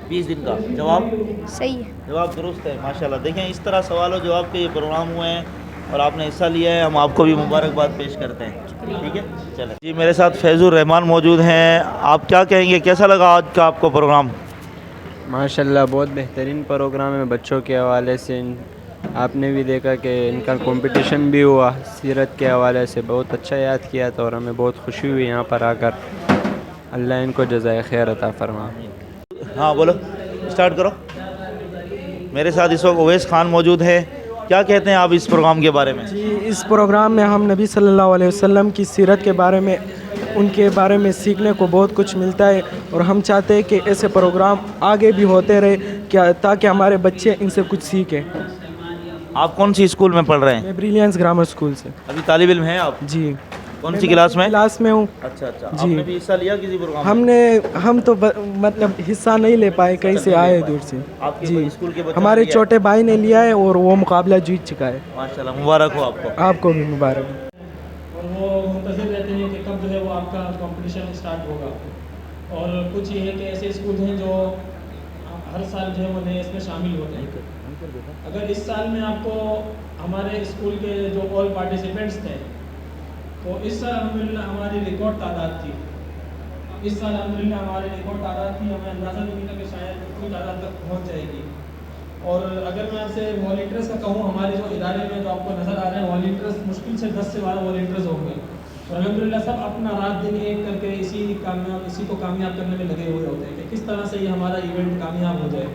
Speaker 3: 20 دن کا. جواب
Speaker 19: صحیح ہے.
Speaker 3: جواب درست ہے ماشاءاللہ. دیکھیں، اس طرح سوال و جواب کے یہ پروگرام ہوئے ہیں اور آپ نے حصہ لیا ہے, ہم آپ کو بھی مبارکباد پیش کرتے ہیں. ٹھیک ہے, چلیں جی. میرے ساتھ فیض الرحمان موجود ہیں. آپ کیا کہیں گے, کیسا لگا آج کا آپ کو پروگرام؟
Speaker 6: ماشاءاللہ بہت بہترین پروگرام ہے بچوں کے حوالے سے. آپ نے بھی دیکھا کہ ان کا کمپٹیشن بھی ہوا سیرت کے حوالے سے, بہت اچھا یاد کیا تھا اور ہمیں بہت خوشی ہوئی یہاں پر آ کر. اللہ ان کو جزائے خیر عطا فرمائے.
Speaker 3: ہاں بولو, اسٹارٹ کرو. میرے ساتھ اس وقت اویس خان موجود ہے. کیا کہتے ہیں آپ اس پروگرام کے بارے میں؟
Speaker 2: جی, اس پروگرام میں ہم نبی صلی اللہ علیہ وسلم کی سیرت کے بارے میں, ان کے بارے میں سیکھنے کو بہت کچھ ملتا ہے, اور ہم چاہتے ہیں کہ ایسے پروگرام آگے بھی ہوتے رہے کیا تاکہ ہمارے بچے ان سے کچھ سیکھیں.
Speaker 3: آپ کون سی اسکول میں پڑھ رہے ہیں؟
Speaker 2: میں بریلینس گرامر اسکول سے.
Speaker 3: ابھی طالب علم ہیں آپ؟
Speaker 2: جی.
Speaker 3: کون سی کلاس میں؟
Speaker 2: کلاس میں ہوں.
Speaker 3: اچھا اچھا.
Speaker 2: جی.
Speaker 3: آپ نے بھی حصہ لیا کسی پروگرام میں؟
Speaker 2: ہم تو مطلب حصہ نہیں لے پائے, کہیں سے آئے دور سے. جی, ہمارے چھوٹے بھائی نے لیا ہے اور وہ مقابلہ جیت چکا ہے.
Speaker 3: ماشاءاللہ, مبارک ہو آپ کو.
Speaker 2: آپ کو بھی مبارک ہو.
Speaker 7: اور وہ منتظر رہتے ہیں کہ کب جو ہے وہ آپ کا کمپٹیشن اسٹارٹ ہوگا. اور کچھ یہ ہے کہ ایسے اسکول ہیں جو ہر سال جو ہے وہ نئے اس میں شامل ہوتے ہیں. اگر اس سال میں آپ کو ہمارے اسکول کے جو آل پارٹیسپینٹس تھے تو اس سال الحمدللہ ہماری ریکارڈ تعداد تھی. اس سال الحمدللہ ہماری ریکارڈ تعداد تھی. ہمیں اندازہ نہیں تھا کہ شاید اتنی تعداد تک پہنچ جائے گی. اور اگر میں آپ سے والنٹیئرس کا کہوں, ہمارے جو ادارے میں جو آپ کو نظر آ رہے ہیں والنٹیئرس مشکل سے 10 سے 12 والنٹیئرس ہوں گے, اور الحمدللہ سب اپنا رات دن ایک کر کے اسی کو کامیاب کرنے میں لگے ہوئے ہوتے ہیں کہ کس طرح سے یہ ہمارا ایونٹ کامیاب ہو جائے.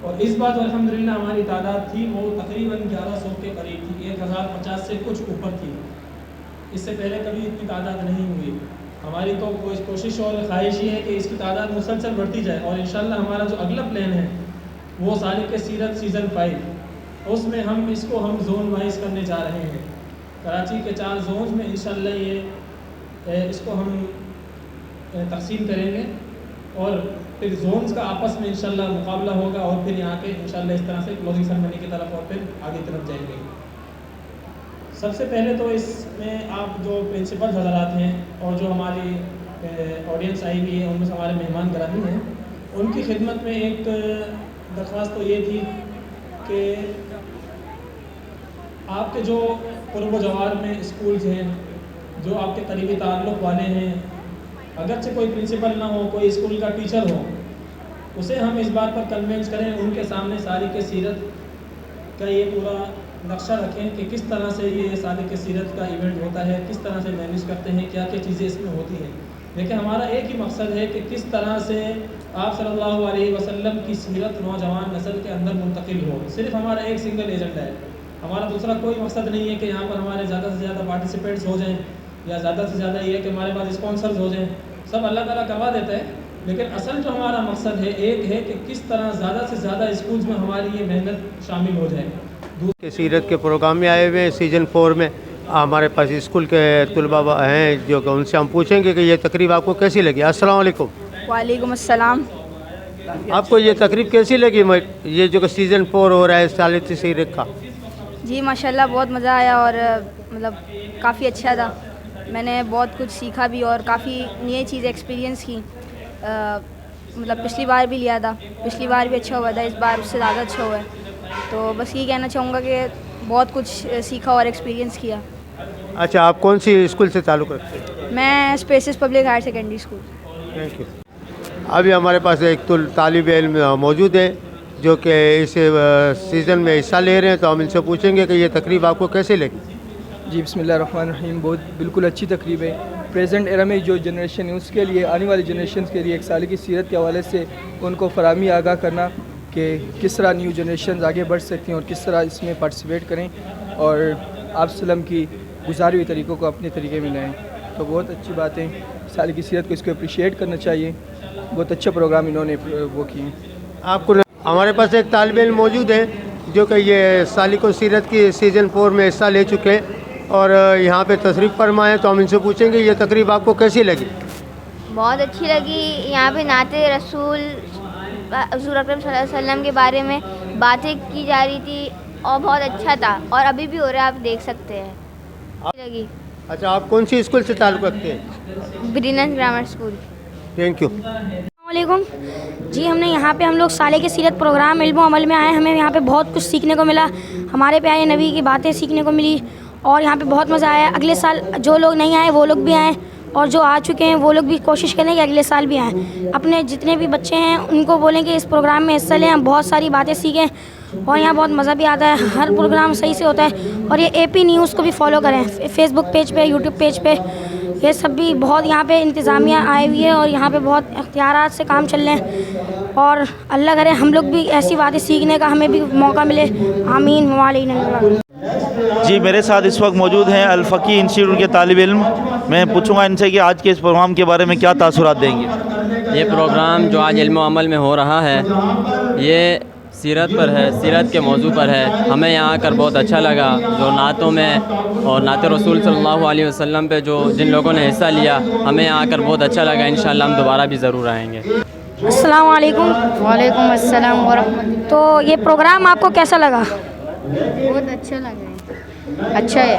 Speaker 7: اور اس بار جو الحمدللہ ہماری تعداد تھی وہ تقریباً 1100 کے قریب تھی, 1050 سے کچھ اوپر تھی. اس سے پہلے کبھی اتنی تعداد نہیں ہوئی. ہماری تو کوشش اور خواہش یہ ہے کہ اس کی تعداد مسلسل بڑھتی جائے, اور انشاءاللہ ہمارا جو اگلا پلان ہے وہ سالک سیرت سیزن 5, اس میں ہم اس کو زون وائز کرنے جا رہے ہیں. کراچی کے 4 زونز میں انشاءاللہ یہ اس کو ہم تقسیم کریں گے, اور پھر زونز کا آپس میں انشاءاللہ مقابلہ ہوگا, اور پھر یہاں کے انشاءاللہ اس طرح سے کلوزنگ سرمنی کی طرف اور پھر آگے طرف جائیں گے. سب سے پہلے تو اس میں آپ جو پرنسپل حضرات ہیں اور جو ہماری آڈینس آئی ہوئی ہے, ان میں سے ہمارے مہمان گرامی ہیں, ان کی خدمت میں ایک درخواست تو یہ تھی کہ آپ کے جو قرب و جوار میں اسکولز ہیں, جو آپ کے قریبی تعلق والے ہیں, اگرچہ کوئی پرنسپل نہ ہو, کوئی اسکول کا ٹیچر ہو, اسے ہم اس بات پر کنوینس کریں, ان کے سامنے سالک سیرت کا یہ پورا نقشہ رکھیں کہ کس طرح سے یہ سالک سیرت کا ایونٹ ہوتا ہے, کس طرح سے مینیج کرتے ہیں, کیا کیا چیزیں اس میں ہوتی ہیں. لیکن ہمارا ایک ہی مقصد ہے کہ کس طرح سے آپ صلی اللہ علیہ وسلم کی سیرت نوجوان نسل کے اندر منتقل ہو. صرف ہمارا ایک سنگل ایجنڈا ہے, ہمارا دوسرا کوئی مقصد نہیں ہے کہ یہاں پر ہمارے زیادہ سے زیادہ پارٹیسپینٹس ہو جائیں, یا زیادہ سے زیادہ یہ ہے کہ ہمارے پاس اسپانسرز ہو جائیں. سب اللہ تعالیٰ کروا دیتا ہے, لیکن اصل جو ہمارا مقصد ہے ایک ہے کہ کس طرح زیادہ سے زیادہ اسکولز میں ہماری یہ محنت شامل ہو جائے.
Speaker 8: کے سیرت کے پروگرام میں آئے ہوئے ہیں سیزن 4 میں. ہمارے پاس اسکول کے طلباء ہیں جو کہ ان سے ہم پوچھیں گے کہ یہ تقریب آپ کو کیسی لگی. السلام علیکم.
Speaker 20: وعلیکم السلام.
Speaker 8: آپ کو یہ تقریب کیسی لگی, یہ جو کہ سیزن 4 ہو رہا ہے سالک سیرت کا؟
Speaker 20: جی ماشاءاللہ بہت مزہ آیا, اور مطلب کافی اچھا تھا. میں نے بہت کچھ سیکھا بھی اور کافی نئی چیزیں ایکسپیرینس کی. مطلب پچھلی بار بھی لیا تھا, پچھلی بار بھی اچھا ہوا تھا, اس بار اس سے زیادہ اچھا ہوا ہے. تو بس یہ کہنا چاہوں گا کہ بہت کچھ سیکھا اور ایکسپیرینس کیا.
Speaker 8: اچھا, آپ کون سی اسکول سے تعلق رکھتے ہیں؟
Speaker 20: میں اسپیسز public higher secondary school.
Speaker 8: Thank you. ابھی ہمارے پاس ایک طالب علم موجود ہے جو کہ اس سیزن میں حصہ لے رہے ہیں, تو ہم ان سے پوچھیں گے کہ یہ تقریب آپ کو کیسے لگی.
Speaker 18: جی بسم اللہ الرحمن الرحیم. بہت بالکل اچھی تقریب ہے. پریزنٹ ایرا میں جو جنریشن ہے اس کے لیے, آنے والی جنریشنز کے لیے ایک سال کی سیرت کے حوالے سے ان کو فراہمی آگاہ کرنا کہ کس طرح نیو جنریشنز آگے بڑھ سکتی ہیں اور کس طرح اس میں پارٹیسپیٹ کریں اور آپ وسلم کی گزاری ہوئی طریقوں کو اپنے طریقے میں لائیں. تو بہت اچھی بات ہے. سال کی سیرت کو اس کو اپریشیٹ کرنا چاہیے. بہت اچھا پروگرام انہوں نے وہ کیے.
Speaker 8: آپ کو ہمارے پاس ایک طالب علم موجود ہے جو کہ یہ سالک سیرت کی سیزن 4 میں حصہ لے چکے ہیں اور یہاں پہ تشریف فرما ہے, تو ہم ان سے پوچھیں گے یہ تقریب آپ کو کیسی لگی.
Speaker 19: بہت اچھی لگی. یہاں پہ نعت رسول حضور اکرم صلی اللہ علیہ وسلم کے بارے میں باتیں کی جا رہی تھی اور بہت اچھا تھا, اور ابھی بھی ہو رہا ہے, آپ دیکھ سکتے ہیں. لگی.
Speaker 8: اچھا, آپ کون سی اسکول سے تعلق رکھتے ہیں؟
Speaker 19: بریلینس گرامر اسکول.
Speaker 8: Thank you.
Speaker 20: السلام
Speaker 9: علیکم جی ہم نے یہاں پہ ہم لوگ سالے کی سیرت پروگرام علم و عمل میں آئے. ہمیں یہاں پہ بہت کچھ سیکھنے کو ملا. ہمارے پیارے نبی کی باتیں سیکھنے کو ملی اور یہاں پہ بہت مزہ آیا. اگلے سال جو لوگ نہیں آئے وہ لوگ بھی آئیں اور جو آ چکے ہیں وہ لوگ بھی کوشش کریں کہ اگلے سال بھی آئیں. اپنے جتنے بھی بچے ہیں ان کو بولیں کہ اس پروگرام میں حصہ لیں. ہم بہت ساری باتیں سیکھیں اور یہاں بہت مزہ بھی آتا ہے. ہر پروگرام صحیح سے ہوتا ہے. اور یہ اے پی نیوز کو بھی فالو کریں فیس بک پیج پہ, یوٹیوب پیج پہ. یہ سب بھی بہت یہاں پہ انتظامیہ آئے ہوئی ہے اور یہاں پہ بہت اختیارات سے کام چل رہے ہیں. اور اللہ کرے ہم لوگ بھی ایسی باتیں سیکھنے کا ہمیں بھی موقع ملے. آمین وعلینا.
Speaker 3: جی میرے ساتھ اس وقت موجود ہیں الفقی انسٹیٹیوٹ کے طالب علم. میں پوچھوں گا ان سے کہ آج کے اس پروگرام کے بارے میں کیا تاثرات دیں گے.
Speaker 10: یہ پروگرام جو آج علم و عمل میں ہو رہا ہے یہ سیرت پر ہے, سیرت کے موضوع پر ہے. ہمیں یہاں آ کر بہت اچھا لگا. جو نعتوں میں اور نعت رسول صلی اللہ علیہ وسلم پہ جن لوگوں نے حصہ لیا ہمیں یہاں آ کر بہت اچھا لگا. انشاءاللہ ہم دوبارہ بھی ضرور آئیں گے.
Speaker 9: السلام علیکم.
Speaker 13: وعلیکم السلام ورحمۃ.
Speaker 9: تو یہ پروگرام آپ کو کیسا لگا؟
Speaker 13: بہت اچھا لگا. اچھا ہے.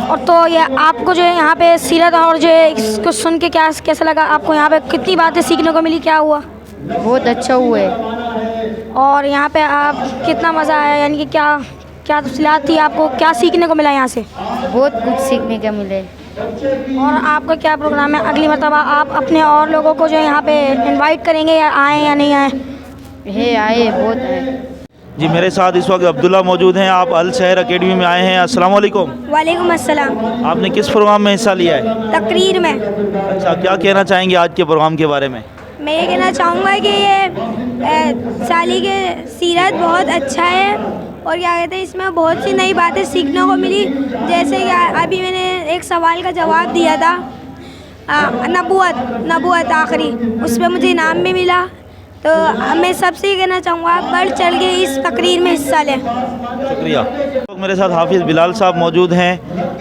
Speaker 9: اور تو یہ آپ کو جو ہے یہاں پہ سیرت اور جو ہے اس کو سن کے کیسا لگا آپ کو؟ یہاں پہ کتنی باتیں سیکھنے کو ملی, کیا ہوا؟
Speaker 13: بہت اچھا ہوا ہے.
Speaker 9: اور یہاں پہ آپ کتنا مزہ آیا, یعنی کہ کیا کیا تفصیلات تھی, آپ کو کیا سیکھنے کو ملا یہاں سے؟
Speaker 13: بہت کچھ سیکھنے کو ملے.
Speaker 9: اور آپ کا کیا پروگرام ہے اگلی مرتبہ آپ اپنے اور لوگوں کو جو ہے یہاں پہ انوائٹ کریں گے یا آئیں یا نہیں آئیں؟
Speaker 13: آئے بہت ہے.
Speaker 3: جی میرے ساتھ اس وقت عبداللہ موجود ہیں. آپ الشہر اکیڈمی میں آئے ہیں. السلام علیکم.
Speaker 9: وعلیکم السلام.
Speaker 3: آپ نے کس پروگرام میں حصہ لیا ہے؟
Speaker 9: تقریر میں.
Speaker 3: اچھا, کیا کہنا چاہیں گے آج کے پروگرام کے بارے میں؟
Speaker 9: میں یہ کہنا چاہوں گا کہ یہ سالی کے سیرت بہت اچھا ہے اور کیا کہتے ہیں اس میں بہت سی نئی باتیں سیکھنے کو ملی. جیسے کہ ابھی میں نے ایک سوال کا جواب دیا تھا نبوت آخری, اس پہ مجھے انعام بھی ملا. تو میں سب سے یہ کہنا چاہوں گا بڑھ چڑھ کے اس تقریر میں حصہ لیں.
Speaker 3: شکریہ. میرے ساتھ حافظ بلال صاحب موجود ہیں.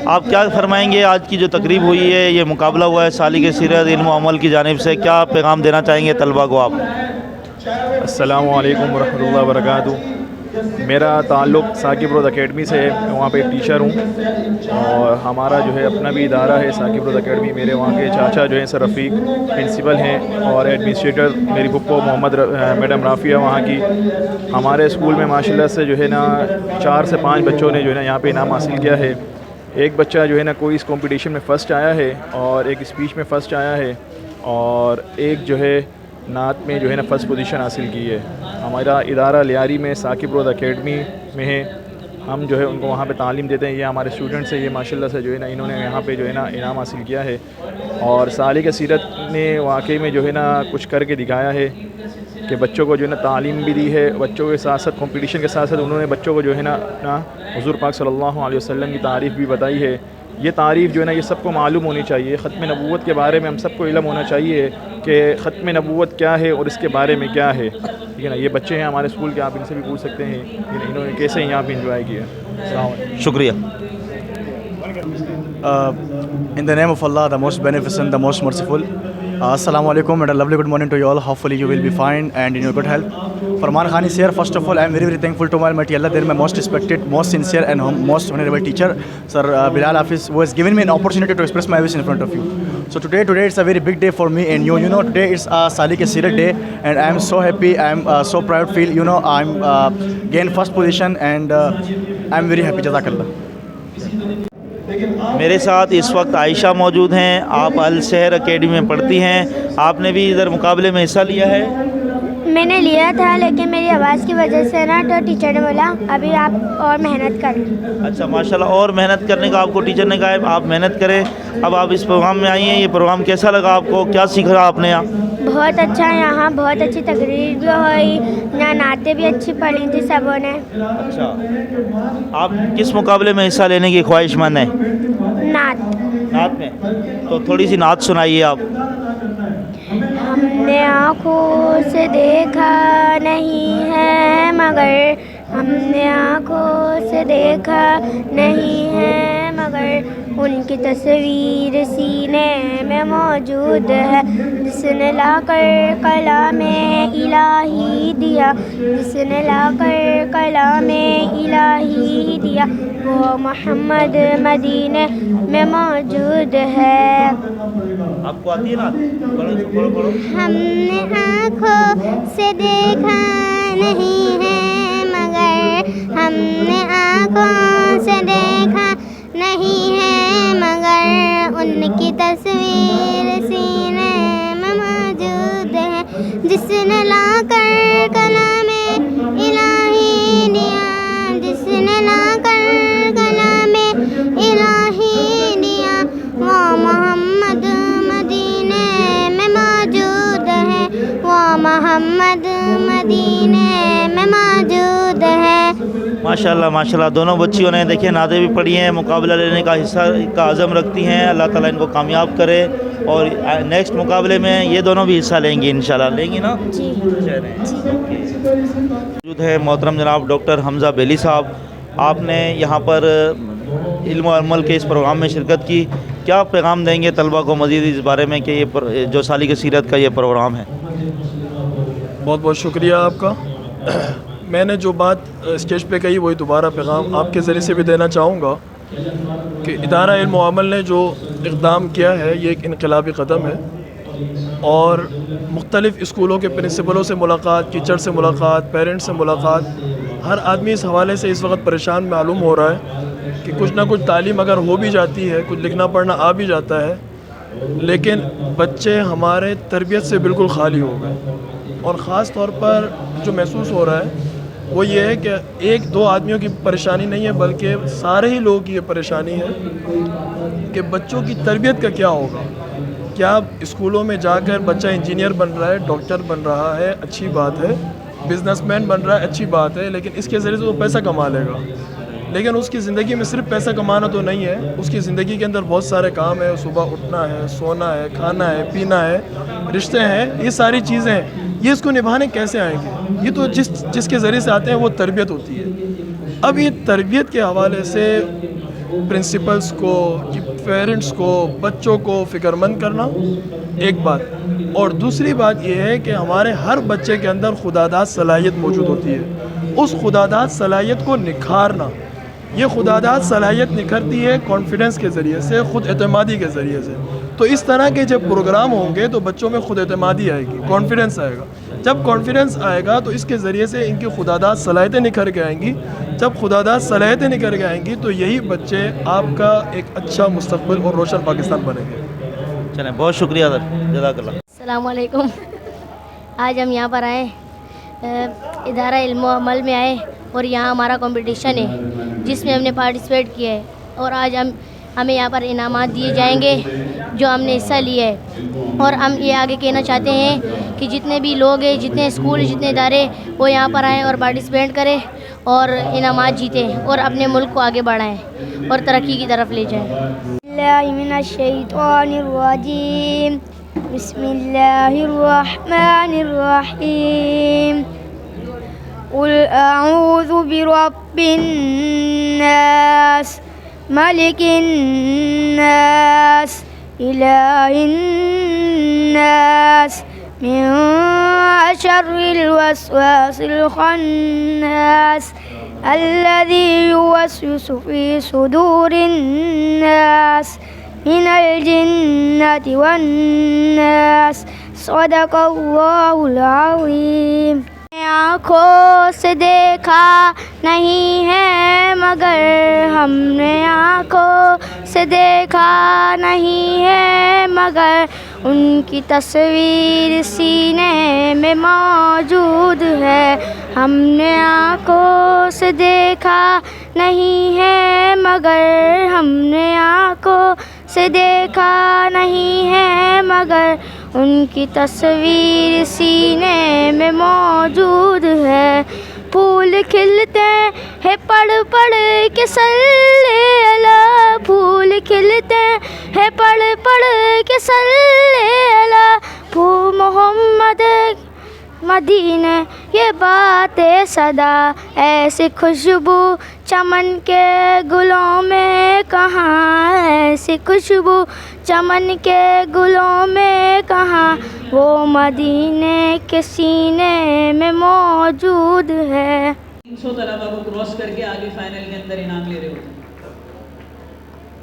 Speaker 3: آپ کیا فرمائیں گے آج کی جو تقریب ہوئی ہے, یہ مقابلہ ہوا ہے سالی کے سیرت علم و عمل کی جانب سے, کیا پیغام دینا چاہیں گے طلباء کو آپ؟
Speaker 14: السلام علیکم ورحمۃ اللہ وبرکاتہ. میرا تعلق ثاقب روز اکیڈمی سے ہے. میں وہاں پہ ٹیچر ہوں اور ہمارا جو ہے اپنا بھی ادارہ ہے ثاقب روز اکیڈمی. میرے وہاں کے چاچا جو ہیں سر رفیق پرنسپل ہیں اور ایڈمنسٹریٹر میری پھپھو محمد میڈم رافیہ وہاں کی. ہمارے اسکول میں ماشاءاللہ سے جو ہے نا 4 سے 5 بچوں نے جو ہے نا یہاں پہ انعام حاصل کیا ہے. ایک بچہ جو ہے نا کوئی اس کمپٹیشن میں فرسٹ آیا ہے اور ایک اسپیچ میں فرسٹ آیا ہے اور ایک جو ہے نعت میں جو ہے نا فرسٹ پوزیشن حاصل کی ہے. ہمارا ادارہ لیاری میں ثاقب روز اکیڈمی میں ہے. ہم جو ہے ان کو وہاں پہ تعلیم دیتے ہیں. یہ ہمارے اسٹوڈنٹس ہیں. یہ ماشاءاللہ سے جو ہے نا انہوں نے یہاں پہ جو ہے نا انعام حاصل کیا ہے اور سالی کے سیرت نے واقعی میں جو ہے نا کچھ کر کے دکھایا ہے کہ بچوں کو جو ہے نا تعلیم بھی دی ہے. بچوں کے ساتھ ساتھ کمپٹیشن کے ساتھ ساتھ انہوں نے بچوں کو جو ہے نا حضور پاک صلی اللہ علیہ وسلم کی تعریف بھی بتائی ہے. یہ تعریف جو ہے نا یہ سب کو معلوم ہونی چاہیے. ختم نبوت کے بارے میں ہم سب کو علم ہونا چاہیے کہ ختم نبوت کیا ہے اور اس کے بارے میں کیا ہے. ٹھیک ہے نا. یہ بچے ہیں ہمارے اسکول کے, آپ ان سے بھی پوچھ سکتے ہیں کہ انہوں نے کیسے یہاں پہ انجوائے کیا.
Speaker 3: شکریہ.
Speaker 21: In the name of Allah, the most beneficent, the most merciful. Assalamu alaikum and a lovely good morning to you all. Hopefully you will be fine and in your good health. Farman Khan is here. First of all, I am very thankful to my Almighty Allah. They are my most respected, most sincere and most honorable teacher, Sir Bilal Hafiz, who has given me an opportunity to express my wish in front of you. So today it's a very big day for me and you. You know, today is Sali ke Seerat day and I am so happy. I am so proud. Feel, you know, I am gained first position and I am very happy. Jazakallah.
Speaker 3: میرے ساتھ اس وقت عائشہ موجود ہیں. آپ الشہر academy میں پڑھتی ہیں. آپ نے بھی ادھر مقابلے میں حصہ لیا ہے؟
Speaker 19: میں نے لیا تھا لیکن میری آواز کی وجہ سے نا تو ٹیچر نے بولا ابھی آپ اور محنت کریں.
Speaker 3: اچھا ماشاءاللہ, اور محنت کرنے کا آپ کو ٹیچر نے کہا ہے آپ محنت کریں. اب آپ اس پروگرام میں آئی ہیں, یہ پروگرام کیسا لگا آپ کو, کیا سیکھا آپ نے یہاں؟
Speaker 19: بہت اچھا. یہاں بہت اچھی تقریر بھی ہوئی, یہاں نعتیں بھی اچھی پڑھی تھی سبوں نے.
Speaker 3: اچھا, آپ کس مقابلے میں حصہ لینے کی خواہش مند ہیں؟ نعت میں. تو تھوڑی سی نعت سنائیے آپ.
Speaker 19: ہم نے آنکھوں سے دیکھا نہیں ہے مگر, ہم نے آنکھوں سے دیکھا نہیں ہے مگر ان کی تصویر سینے میں موجود ہے. جس نے لا کر کلام الہی دیا, جس نے لا کر کلام الہی دیا, وہ محمد مدینے میں موجود ہے.
Speaker 3: آپ کو آتی ہے نا؟ پڑھو پڑھو.
Speaker 12: ہم نے آنکھوں سے دیکھا نہیں ہے مگر ہم نے آنکھوں سے دیکھا نہیں ہے مگر ان کی تصویر سینے میں موجود ہے جس نے لا کر کلام الہی دیا جس نے لا کر کلام الہی دیا وہ محمد مدینے میں موجود ہے وہ محمد مدینے میں موجود ہے.
Speaker 3: ماشاءاللہ ماشاءاللہ. دونوں بچیوں نے دیکھیں نعتیں بھی پڑھی ہیں, مقابلہ لینے کا حصہ کا عزم رکھتی ہیں. اللہ تعالیٰ ان کو کامیاب کرے اور نیکسٹ مقابلے میں یہ دونوں بھی حصہ لیں گی انشاءاللہ. لیں گی نا؟
Speaker 12: جی.
Speaker 3: موجود ہے محترم جناب ڈاکٹر حمزہ بیلی صاحب. آپ نے یہاں پر علم و عمل کے اس پروگرام میں شرکت کی. کیا پیغام دیں گے طلبہ کو مزید اس بارے میں کہ یہ جو سالک سیرت کا یہ پروگرام ہے؟
Speaker 14: بہت بہت شکریہ آپ کا. میں نے جو بات اسٹیج پہ کہی وہی دوبارہ پیغام آپ کے ذریعے سے بھی دینا چاہوں گا کہ ادارہ علم و عمل نے جو اقدام کیا ہے یہ ایک انقلابی قدم ہے اور مختلف اسکولوں کے پرنسپلوں سے ملاقات, ٹیچر سے ملاقات, پیرنٹس سے ملاقات, ہر آدمی اس حوالے سے اس وقت پریشان معلوم ہو رہا ہے کہ کچھ نہ کچھ تعلیم اگر ہو بھی جاتی ہے, کچھ لکھنا پڑھنا آ بھی جاتا ہے, لیکن بچے ہمارے تربیت سے بالکل خالی ہو گئے. اور خاص طور پر جو محسوس ہو رہا ہے وہ یہ ہے کہ ایک دو آدمیوں کی پریشانی نہیں ہے بلکہ سارے ہی لوگوں کی یہ پریشانی ہے کہ بچوں کی تربیت کا کیا ہوگا. کیا اسکولوں میں جا کر بچہ انجینئر بن رہا ہے, ڈاکٹر بن رہا ہے, اچھی بات ہے, بزنس مین بن رہا ہے, اچھی بات ہے, لیکن اس کے ذریعے سے وہ پیسہ کما لے گا. لیکن اس کی زندگی میں صرف پیسہ کمانا تو نہیں ہے, اس کی زندگی کے اندر بہت سارے کام ہیں. صبح اٹھنا ہے, سونا ہے, کھانا ہے, پینا ہے, رشتے ہیں, یہ ساری چیزیں ہیں. یہ اس کو نبھانے کیسے آئیں گے؟ یہ تو جس کے ذریعے سے آتے ہیں وہ تربیت ہوتی ہے. اب یہ تربیت کے حوالے سے پرنسپلز کو, پیرنٹس کو, بچوں کو فکر مند کرنا ایک بات, اور دوسری بات یہ ہے کہ ہمارے ہر بچے کے اندر خداداد صلاحیت موجود ہوتی ہے. اس خداداد صلاحیت کو نکھارنا. یہ خداداد صلاحیت نکھرتی ہے کانفیڈنس کے ذریعے سے, خود اعتمادی کے ذریعے سے. تو اس طرح کے جب پروگرام ہوں گے تو بچوں میں خود اعتمادی آئے گی, کانفیڈنس آئے گا. جب کانفیڈنس آئے گا تو اس کے ذریعے سے ان کی خداداد صلاحیتیں نکھر کے آئیں گی. جب خداداد صلاحیتیں نکھر کے آئیں گی تو یہی بچے آپ کا ایک اچھا مستقبل اور روشن پاکستان بنیں گے.
Speaker 3: چلیں, بہت شکریہ سر, جزاک اللہ.
Speaker 19: السلام علیکم. آج ہم یہاں پر آئے, ادارہ علم و عمل میں آئے اور یہاں ہمارا کمپٹیشن ہے جس میں ہم نے پارٹیسپیٹ کیا ہے اور آج ہمیں یہاں پر انعامات دیے جائیں گے جو ہم نے حصہ لیا ہے. اور ہم یہ آگے کہنا چاہتے ہیں کہ جتنے بھی لوگ ہیں, جتنے اسکول, جتنے ادارے, وہ یہاں پر آئیں اور پارٹیسپیٹ کریں اور انعامات جیتیں اور اپنے ملک کو آگے بڑھائیں اور ترقی کی طرف لے جائیں.
Speaker 12: اللہ من الشیطان الرجیم. بسم اللہ الرحمن الرحیم. قل اعوذ برب الناس ملک الناس الہ الناس من شر الوسواس الخناس الذي يوسوس في صدور الناس من الجنة والناس. صدق اللہ العظیم. آنکھوں سے دیکھا نہیں ہے مگر ہم نے آنکھوں سے دیکھا نہیں ہے مگر ان کی تصویر سینے میں موجود ہے. ہم نے آنکھوں سے دیکھا نہیں ہے مگر ہم نے آنکھوں سے دیکھا نہیں ہے مگر ان کی تصویر سینے میں موجود ہے. پھول کھلتے ہیں پڑھ پڑھ کے صلی اللہ, پھول کھلتے ہیں پڑھ پڑھ کے صلی اللہ, پھول محمد مدینہ یہ بات صدا. ایسی خوشبو چمن کے گلوں میں کہاں, ایسی خوشبو چمن کے گلوں میں کہاں, وہ مدینے کے سینے میں موجود ہے.
Speaker 15: 300 طلبہ کو کراس کر کے آگے فائنل کے اندر انعام لے رہے ہوتے ہیں.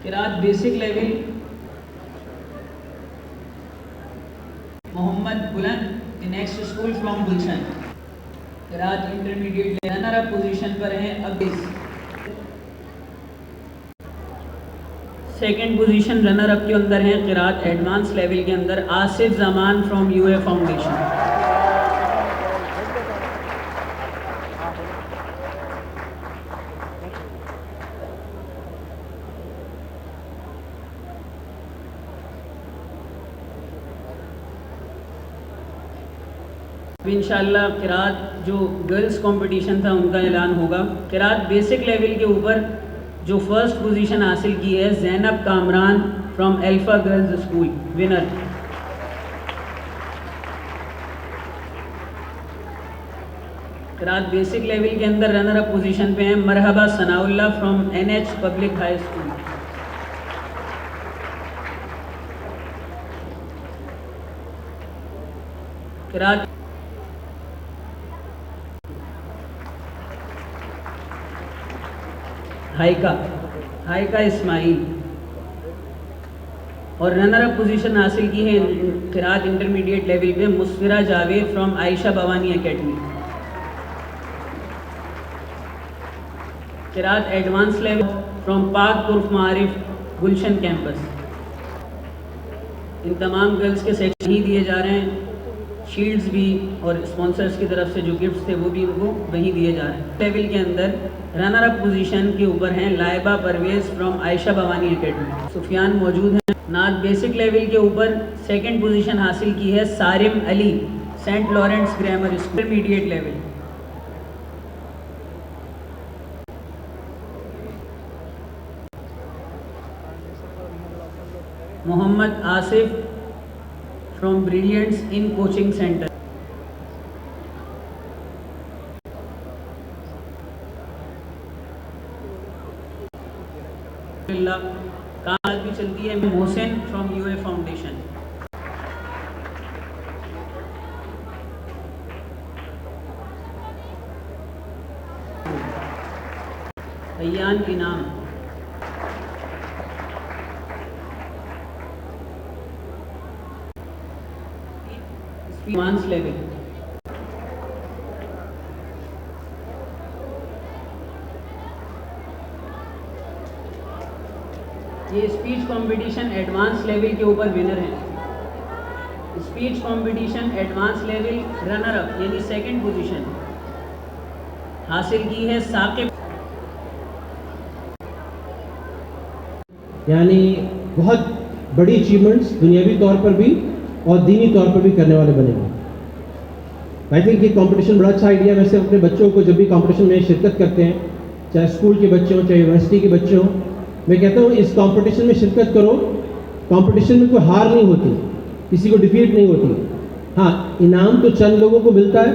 Speaker 15: قرات basic level Mohammad Buland, the next school from Gulshan. قراءت انٹرمیڈیٹ رنر اپ پوزیشن پر ہیں ابیس. سیکنڈ پوزیشن رنر اپ کے اندر ہیں قراءت ایڈوانس لیول کے اندر آصف زمان فرام یو اے فاؤنڈیشن. انشاءاللہ قراءت جو گرلز کمپٹیشن تھا ان کا اعلان ہوگا. قراءت بیسک لیول کے اوپر جو فرسٹ پوزیشن حاصل کی ہے Zainab Kamran from Alpha girls school winner. قراءت بیسک لیول کے اندر رنر اپ پوزیشن پہ ہیں Marhaba Sana Ullah from N H public high school. قراءت ہائکا اسماعیل اور رنر اپ پوزیشن حاصل کی ہے قراءت انٹرمیڈیٹ لیول پہ مسفرہ جاوید فرام عائشہ بوانی اکیڈمی. قراءت ایڈوانس لیول فرام پاک طرف معارف گلشن کیمپس. ان تمام گرلز کے سیکشن ہی دیے جا رہے ہیں. شیلڈز بھی اور اسپانسرز کی طرف سے جو گفٹس تھے وہ بھی ان کو وہیں دیے جا رہے ہیں. لیول کے اندر رنر اپ پوزیشن کے اوپر ہیں لائبہ پرویز فرام عائشہ بوانی اکیڈمی. سفیان موجود ہیں. نعت بیسک لیول کے اوپر سیکنڈ پوزیشن حاصل کی ہے Sarim Ali Saint Lawrence grammar school intermediate level. Mohammad Asif from brilliants in coaching centre. کام بھی چلتی ہے Mohsin from U A foundation. Ayan Inam. Advance level. یہ اسپیچ کمپٹیشن ایڈوانس لیول کے اوپر ونر ہیں. Speech competition advance level runner up یعنی سیکنڈ پوزیشن حاصل کی ہے ثاقب.
Speaker 11: یعنی بہت بڑی اچیومنٹس دنیاوی طور پر بھی اور دینی طور پر بھی کرنے والے بنے گا. آئی تھنک یہ کمپٹیشن بڑا اچھا آئیڈیا. ویسے اپنے بچوں کو جب بھی کمپٹیشن میں شرکت کرتے ہیں چاہے اسکول کے بچے ہوں چاہے یونیورسٹی کے بچے ہوں میں کہتا ہوں اس کمپٹیشن میں شرکت کرو. کمپٹیشن میں کوئی ہار نہیں ہوتی, کسی کو ڈیفیٹ نہیں ہوتی. ہاں انعام تو چند لوگوں کو ملتا ہے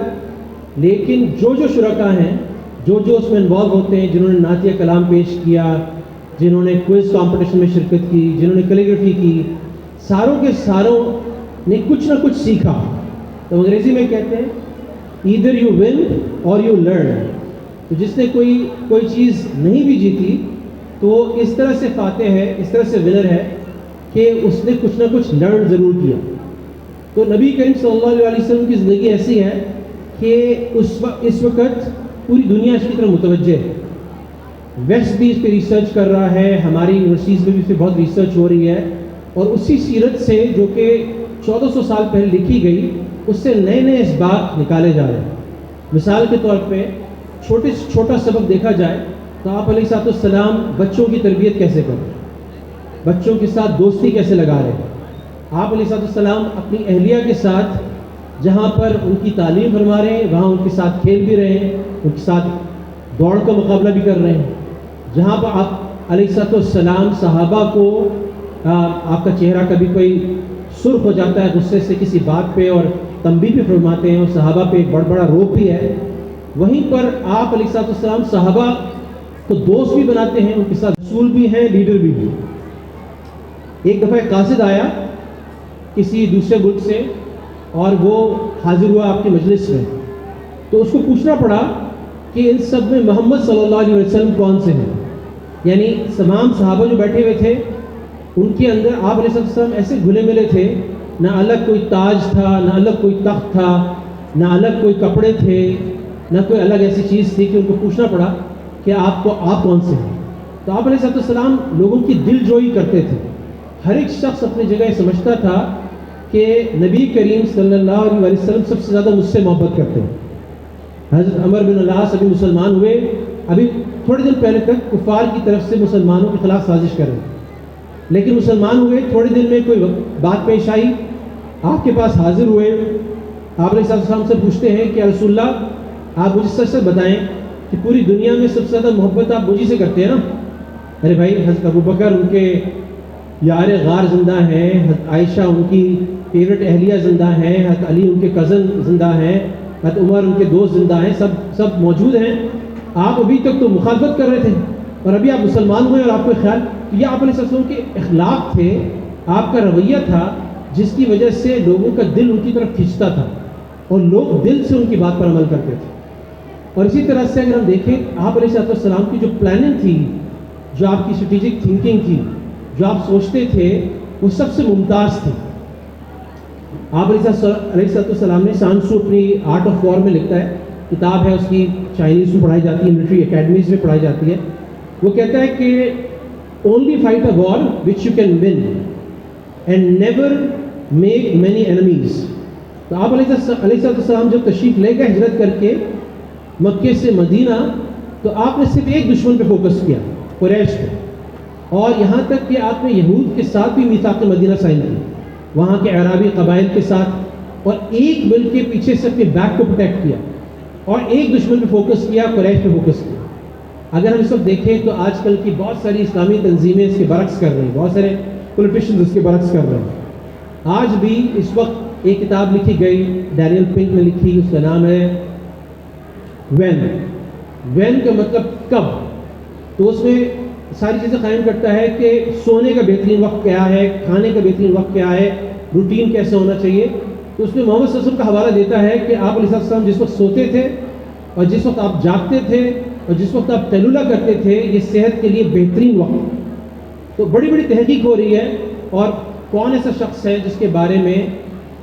Speaker 11: لیکن جو شرکاء ہیں جو اس میں انوالو ہوتے ہیں جنہوں نے نعتیہ کلام پیش کیا, جنہوں نے کوئز کمپٹیشن میں شرکت کی, جنہوں نے کیلیگرافی کی, ساروں کے ساروں نے کچھ نہ کچھ سیکھا. تو انگریزی میں کہتے ہیں ایدر یو ون اور یو لرن. تو جس نے کوئی چیز نہیں بھی جیتی تو اس طرح سے فاتح ہے, اس طرح سے ونر ہے کہ اس نے کچھ نہ کچھ لرن ضرور کیا. تو نبی کریم صلی اللہ علیہ وسلم کی زندگی ایسی ہے کہ اس وقت پوری دنیا اس کی طرف متوجہ ہے. ویسٹ بھی اس پہ ریسرچ کر رہا ہے, ہماری یونیورسٹیز میں بھی اس پہ بہت ریسرچ ہو رہی ہے, اور اسی سیرت سے جو کہ 1400 سال پہلے لکھی گئی اس سے نئے نئے اسباق نکالے جا رہے ہیں. مثال کے طور پہ چھوٹا سبق دیکھا جائے تو آپ علیہ الصلوۃ والسلام بچوں کی تربیت کیسے کر رہے ہیں, بچوں کے ساتھ دوستی کیسے لگا رہے ہیں. آپ علیہ الصلوۃ والسلام اپنی اہلیہ کے ساتھ جہاں پر ان کی تعلیم فرما رہے ہیں وہاں ان کے ساتھ کھیل بھی رہے ہیں, ان کے ساتھ دوڑ کا مقابلہ بھی کر رہے ہیں. جہاں پر آپ علیہ الصلوۃ والسلام صحابہ کو آپ کا چہرہ کبھی کوئی سرخ ہو جاتا ہے غصے سے کسی بات پہ اور تنبیہ پہ فرماتے ہیں, اور صحابہ پہ ایک بڑا روب بھی ہے. وہیں پر آپ علیہ الصلوۃ والسلام صحابہ کو دوست بھی بناتے ہیں, ان کے ساتھ رسول بھی ہیں, لیڈر بھی ہیں. ایک دفعہ ایک قاصد آیا کسی دوسرے ملک سے اور وہ حاضر ہوا آپ کی مجلس میں, تو اس کو پوچھنا پڑا کہ ان سب میں محمد صلی اللہ علیہ وسلم کون سے ہیں. یعنی تمام صحابہ جو بیٹھے ہوئے تھے ان کے اندر آپ علیہ السلام ایسے گھلے ملے تھے نہ الگ کوئی تاج تھا، نہ الگ کوئی تخت تھا، نہ الگ کوئی کپڑے تھے، نہ کوئی الگ ایسی چیز تھی کہ ان کو پوچھنا پڑا کہ آپ کون سے ہیں۔ تو آپ علیہ السلام لوگوں کی دل جوئی کرتے تھے۔ ہر ایک شخص اپنی جگہ سمجھتا تھا کہ نبی کریم صلی اللہ علیہ وسلم سب سے زیادہ مجھ سے محبت کرتے ہیں۔ حضرت عمر بن العاص ابھی مسلمان ہوئے، ابھی تھوڑے دن پہلے تک کفار کی طرف سے مسلمانوں کے خلاف سازش کر رہے ہیں، لیکن مسلمان ہوئے، تھوڑے دن میں کوئی بات پیش آئی، آپ کے پاس حاضر ہوئے، آپ علیہ السلام سے پوچھتے ہیں کہ رسول اللہ آپ مجھے سچ سچ بتائیں کہ پوری دنیا میں سب سے زیادہ محبت آپ مجھے سے کرتے ہیں نا؟ ارے بھائی، حضرت ابوبکر ان کے یار غار زندہ ہیں، حضرت عائشہ ان کی فیورٹ اہلیہ زندہ ہیں، حضرت علی ان کے کزن زندہ ہیں، حضرت عمر ان کے دوست زندہ ہیں، سب موجود ہیں۔ آپ ابھی تک تو مخالفت کر رہے تھے اور ابھی آپ مسلمان ہوئے اور آپ کو خیال، یہ آپ علیہ السلام کے اخلاق تھے، آپ کا رویہ تھا جس کی وجہ سے لوگوں کا دل ان کی طرف کھنچتا تھا اور لوگ دل سے ان کی بات پر عمل کرتے تھے۔ اور اسی طرح سے اگر ہم دیکھیں آپ علیہ السلام کی جو پلاننگ تھی، جو آپ کی اسٹریٹجک تھنکنگ تھی، جو آپ سوچتے تھے، وہ سب سے ممتاز تھی۔ آپ علیہ السلام نے سانسو اپنی آرٹ آف وار میں لکھتا ہے، کتاب ہے اس کی، چائنیز میں پڑھائی جاتی ہے، ملٹری اکیڈمیز میں پڑھائی جاتی ہے۔ وہ کہتا ہے کہ only fight a war which you can win and never make many enemies۔ تو آپ علیہ السلام جب تشریف لے گئے ہجرت کر کے مکے سے مدینہ، تو آپ نے صرف ایک دشمن پہ فوکس کیا، قریش پہ، اور یہاں تک کہ آپ نے یہود کے ساتھ بھی میثاق مدینہ سائن کی، وہاں کے اعرابی قبائل کے ساتھ، اور ایک ملک کے پیچھے سے اپنے بیک کو پروٹیکٹ کیا اور ایک دشمن پہ فوکس کیا، قریش پہ فوکس کیا۔ اگر ہم اس وقت دیکھیں تو آج کل کی بہت ساری اسلامی تنظیمیں اس کے برعکس کر رہی ہیں، بہت سارے پولیٹیشنز اس کے برعکس کر رہے ہیں۔ آج بھی اس وقت ایک کتاب لکھی گئی، ڈینیل پنک نے لکھی، اس کا نام ہے وین کا مطلب کب، تو اس میں ساری چیزیں قائم کرتا ہے کہ سونے کا بہترین وقت کیا ہے، کھانے کا بہترین وقت کیا ہے، روٹین کیسے ہونا چاہیے۔ تو اس میں محمد صلی اللہ علیہ وسلم کا حوالہ دیتا ہے کہ آپ علیہ السلام جس وقت سوتے تھے اور جس وقت آپ جاگتے تھے اور جس وقت آپ قیلولہ کرتے تھے، یہ صحت کے لیے بہترین وقت۔ تو بڑی بڑی تحقیق ہو رہی ہے، اور کون ایسا شخص ہے جس کے بارے میں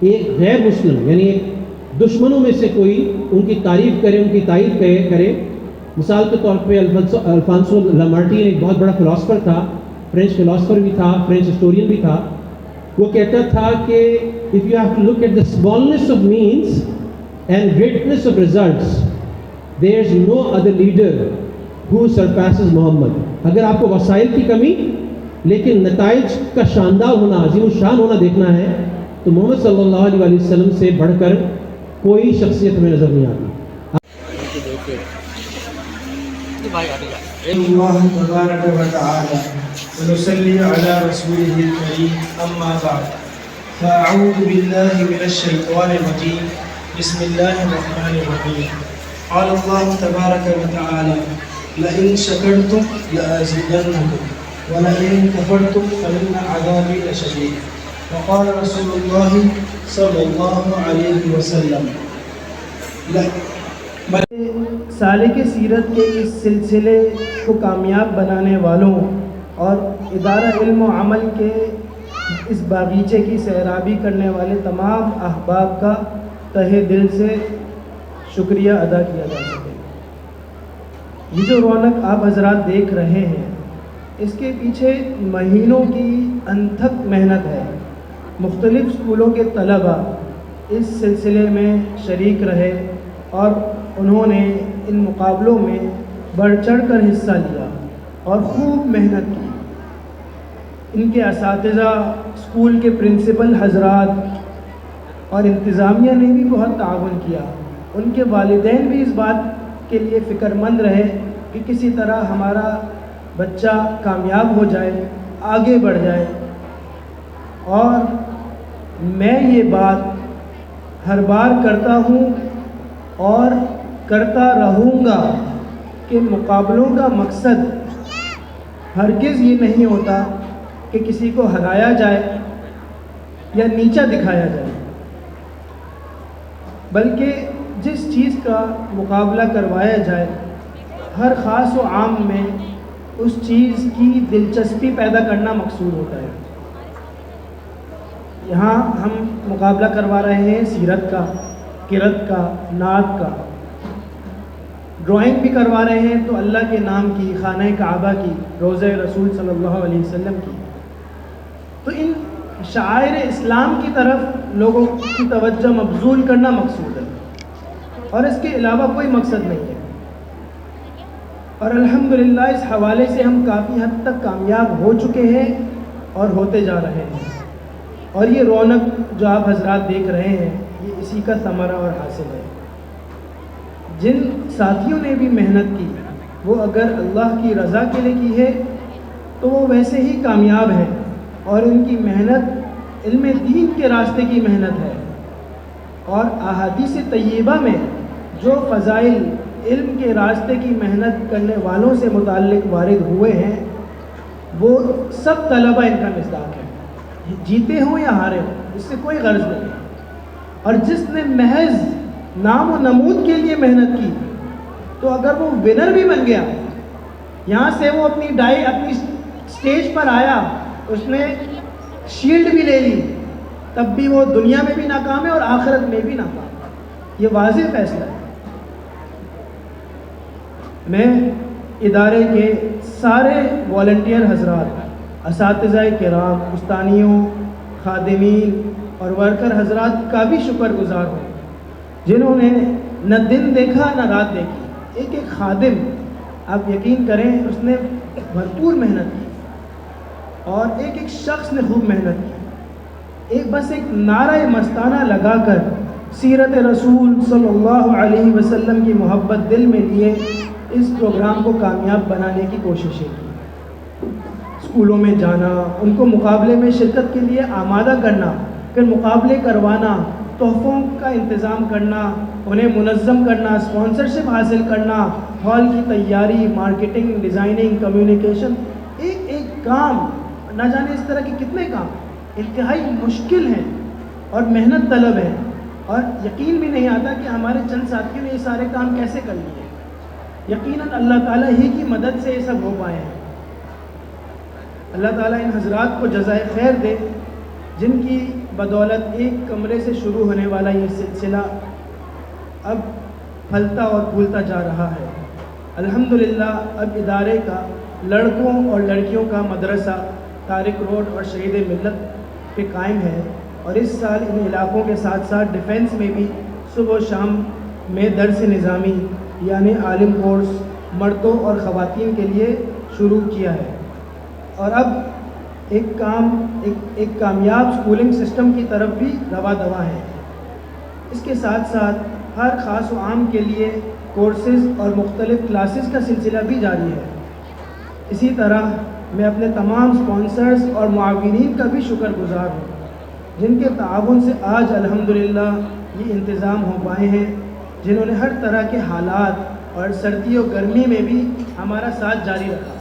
Speaker 11: ایک غیر مسلم، یعنی ایک دشمنوں میں سے کوئی ان کی تعریف کرے، ان کی تعریف کرے۔ مثال کے طور پہ الفانسو لامارٹین ایک بہت بڑا فلاسفر تھا، فرینچ فلاسفر بھی تھا، فرینچ ہسٹورین بھی تھا۔ وہ کہتا تھا کہ if you have to look at the smallness of means and greatness of results, there is no other leader who surpasses محمد۔ اگر آپ کو وسائل کی کمی لیکن نتائج کا شاندار ہونا، عظیم الشان ہونا دیکھنا ہے، تو محمد صلی اللہ علیہ وسلم سے بڑھ کر کوئی شخصیت ہمیں نظر نہیں آتی۔
Speaker 2: اللہ تبارک و تعالی ونصلی علی رسولہ الکریم، اما بعد فاعوذ باللہ من الشیطان الرجیم، بسم اللہ الرحمن الرحیم۔ قال اللہ تبارک و تعالی لئن شکرتم لأزیدنکم ولئن کفرتم فإن عذابی لشدید۔ وقال رسول اللہ صلی اللہ علیہ وسلم۔ سالک سیرت کے اس سلسلے کو کامیاب بنانے والوں اور ادارہ علم و عمل کے اس باغیچے کی سیرابی کرنے والے تمام احباب کا تہہ دل سے شکریہ ادا کیا جا سکے۔ یہ جو رونق آپ حضرات دیکھ رہے ہیں، اس کے پیچھے مہینوں کی انتھک محنت ہے۔ مختلف اسکولوں کے طلباء اس سلسلے میں شریک رہے اور انہوں نے ان مقابلوں میں بڑھ چڑھ کر حصہ لیا اور خوب محنت کی۔ ان کے اساتذہ، اسکول کے پرنسپل حضرات اور انتظامیہ نے بھی بہت تعاون کیا۔ ان کے والدین بھی اس بات کے لیے فکر مند رہے کہ کسی طرح ہمارا بچہ کامیاب ہو جائے، آگے بڑھ جائے۔ اور میں یہ بات ہر بار کرتا ہوں اور کرتا رہوں گا کہ مقابلوں کا مقصد ہرگز یہ نہیں ہوتا کہ کسی کو ہرایا جائے یا نیچا دکھایا جائے، بلکہ جس چیز کا مقابلہ کروایا جائے، ہر خاص و عام میں اس چیز کی دلچسپی پیدا کرنا مقصود ہوتا ہے۔ یہاں ہم مقابلہ کروا رہے ہیں سیرت کا، قرأت کا، نعت کا، ڈرائنگ بھی کروا رہے ہیں تو اللہ کے نام کی، خانہ کعبہ کی، روضہ رسول صلی اللہ علیہ وسلم کی. تو ان شعائر اسلام کی طرف لوگوں کی توجہ مبذول کرنا مقصود ہے، اور اس کے علاوہ کوئی مقصد نہیں ہے. اور الحمدللہ اس حوالے سے ہم کافی حد تک کامیاب ہو چکے ہیں اور ہوتے جا رہے ہیں. اور یہ رونق جو آپ حضرات دیکھ رہے ہیں یہ اسی کا ثمرہ اور حاصل ہے. جن ساتھیوں نے بھی محنت کی وہ اگر اللہ کی رضا کے لیے کی ہے تو وہ ویسے ہی کامیاب ہیں، اور ان کی محنت علم دین کے راستے کی محنت ہے. اور احادیث طیبہ میں جو فضائل علم کے راستے کی محنت کرنے والوں سے متعلق وارد ہوئے ہیں وہ سب طلبہ ان کا مصداق ہے، جیتے ہوں یا ہارے ہوں، اس سے کوئی غرض نہیں ہے. اور جس نے محض نام و نمود کے لیے محنت کی تو اگر وہ ونر بھی بن گیا، یہاں سے وہ اپنی سٹیج پر آیا، اس نے شیلڈ بھی لے لی، تب بھی وہ دنیا میں بھی ناکام ہے اور آخرت میں بھی ناکام. یہ واضح فیصلہ ہے. میں ادارے کے سارے والنٹیئر حضرات، اساتذہ کرام، استانیوں، خادمین اور ورکر حضرات کا بھی شکر گزار ہوں جنہوں نے نہ دن دیکھا نہ رات دیکھی. ایک ایک خادم آپ یقین کریں اس نے بھرپور محنت کی، اور ایک ایک شخص نے خوب محنت کی. بس ایک نعرہ مستانہ لگا کر سیرت رسول صلی اللہ علیہ وسلم کی محبت دل میں لیے اس پروگرام کو کامیاب بنانے کی کوششیں کی. اسکولوں میں جانا، ان کو مقابلے میں شرکت کے لیے آمادہ کرنا، پھر مقابلے کروانا، تحفوں کا انتظام کرنا، انہیں منظم کرنا، اسپانسرشپ حاصل کرنا، ہال کی تیاری، مارکیٹنگ، ڈیزائننگ، کمیونیکیشن، ایک ایک کام، نہ جانے اس طرح کے کتنے کام انتہائی مشکل ہیں اور محنت طلب ہیں. اور یقین بھی نہیں آتا کہ ہمارے چند ساتھیوں نے یہ سارے کام کیسے کر لیے. یقیناً اللہ تعالیٰ ہی کی مدد سے یہ سب ہو پائے ہیں. اللہ تعالیٰ ان حضرات کو جزائے خیر دے جن کی بدولت ایک کمرے سے شروع ہونے والا یہ سلسلہ اب پھلتا اور پھولتا جا رہا ہے. الحمدللہ اب ادارے کا لڑکوں اور لڑکیوں کا مدرسہ طارق روڈ اور شہید ملت پہ قائم ہے، اور اس سال ان علاقوں کے ساتھ ساتھ ڈیفنس میں بھی صبح و شام میں درس نظامی یعنی عالم کورس مردوں اور خواتین کے لیے شروع کیا ہے. اور اب ایک کامیاب سکولنگ سسٹم کی طرف بھی رواں دواں ہے. اس کے ساتھ ساتھ ہر خاص و عام کے لیے کورسز اور مختلف کلاسز کا سلسلہ بھی جاری ہے. اسی طرح میں اپنے تمام سپانسرز اور معاونین کا بھی شکر گزار ہوں جن کے تعاون سے آج الحمدللہ یہ انتظام ہو پائے ہیں، جنہوں نے ہر طرح کے حالات اور سردی و گرمی میں بھی ہمارا ساتھ جاری رکھا.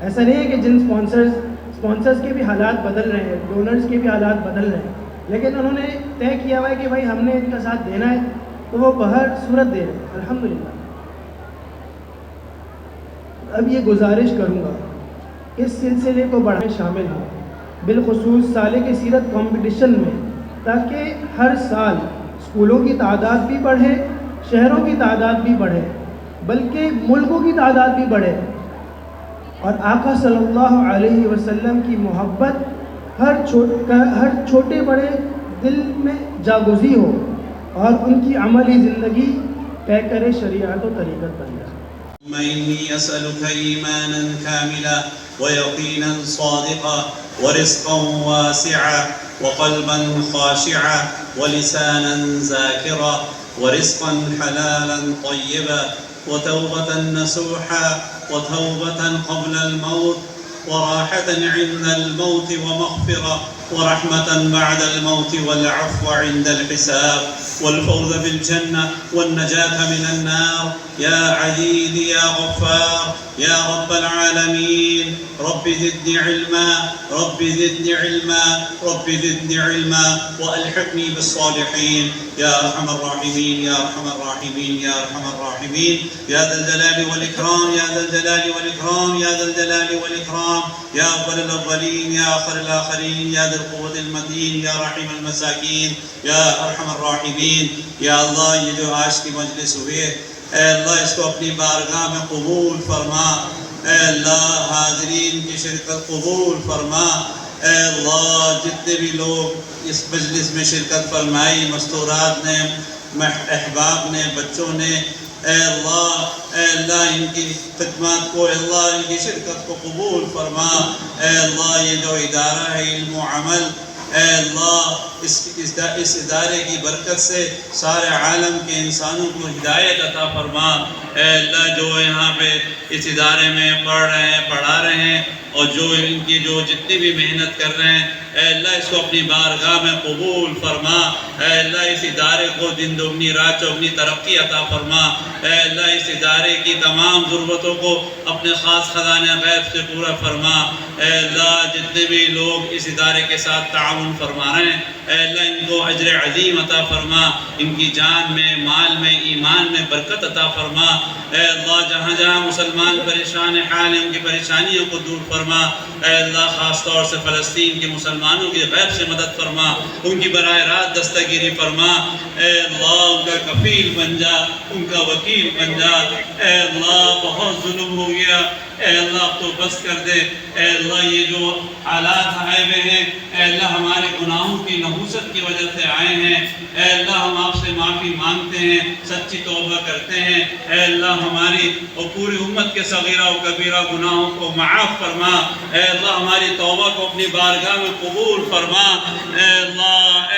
Speaker 2: ایسا نہیں ہے کہ جن سپانسرز کے بھی حالات بدل رہے ہیں، ڈونرز کے بھی حالات بدل رہے ہیں، لیکن انہوں نے طے کیا ہوا ہے کہ بھائی ہم نے ان کا ساتھ دینا ہے تو وہ بہر صورت دے رہے ہیں الحمدللہ. اب یہ گزارش کروں گا اس سلسلے کو بڑھانے شامل ہوں، بالخصوص سالے کی سیرت کمپٹیشن میں، تاکہ ہر سال اسکولوں کی تعداد بھی بڑھے، شہروں کی تعداد بھی بڑھے، بلکہ ملکوں کی تعداد بھی بڑھے، اور آقا صلی اللہ علیہ وسلم کی محبت ہر چھوٹے بڑے دل میں جاگزی ہو، اور ان کی عملی زندگی طے کرے شریعت و طریقت بن جائے.
Speaker 16: إني أسألك إيمانا كاملا ويقينا صادقا ورزقا واسعا وقلبا خاشعا ولسانا ذاكرا ورزقا حلالا طيبا وتوبة نسوحا وتوبة قبل الموت وراحة عند الموت ومغفرة ورحمة بعد الموت والعفو عند الحساب والفوز بالجنة والنجاة من النار يا عزيز يا غفار يا رب العالمين رب زدني علما رب زدني علما رب زدني علما وألحقني بالصالحين يا أرحم الراحمين يا أرحم الراحمين يا أرحم الراحمين يا ذا الجلال والإكرام يا ذا الجلال والإكرام يا ذا الجلال والإكرام يا أول الأولين يا آخر الآخرين يا ذا القوة المتين يا رحيم المساكين يا أرحم الراحمين يا الله یہ جو آج کی مجلس ہوئی ہے اے اللہ اس کو اپنی بارگاہ میں قبول فرما اے اللہ حاضرین کی شرکت قبول فرما اے اللہ جتنے بھی لوگ اس مجلس میں شرکت فرمائی مستورات نے احباب نے بچوں نے اے اللہ ان کی خدمات کو اے اللہ ان کی شرکت کو قبول فرما اے اللہ یہ جو ادارہ ہے علم و عمل اے اللہ اس ادارے کی برکت سے سارے عالم کے انسانوں کو ہدایت عطا فرما اے اللہ جو یہاں پہ اس ادارے میں پڑھ رہے ہیں پڑھا رہے ہیں اور جو ان کی جو جتنی بھی محنت کر رہے ہیں اے اللہ اس کو اپنی بارگاہ میں قبول فرما اے اللہ اس ادارے کو دن دگنی رات چوگنی ترقی عطا فرما اے اللہ اس ادارے کی تمام ضرورتوں کو اپنے خاص خزانہ غیب سے پورا فرما اے اللہ جتنے بھی لوگ اس ادارے کے ساتھ تعاون فرما رہے ہیں اے اللہ ان کو اجر عظیم عطا فرما ان کی جان میں مال میں ایمان میں برکت عطا فرما اے اللہ جہاں جہاں مسلمان پریشان حال ہیں ان کی پریشانیوں کو دور فرما اے اللہ خاص طور سے فلسطین کے مسلمانوں کی غیب سے مدد فرما ان کی براہ راست دستگیری فرما اے اللہ ان کا کفیل بن جا ان کا وکیل بن جا اے اللہ بہت ظلم ہو گیا اے اللہ اب تو بس کر دے اے اللہ یہ جو حالات آئے ہوئے ہیں اے اللہ ہمارے گناہوں کی نحوست کی وجہ سے آئے ہیں اے اللہ ہم آپ سے معافی مانگتے ہیں سچی توبہ کرتے ہیں اے اللہ ہماری اور پوری امت کے صغیرہ و کبیرہ گناہوں کو معاف فرما اے اللہ ہماری توبہ کو اپنی بارگاہ میں قبول فرما اے اللہ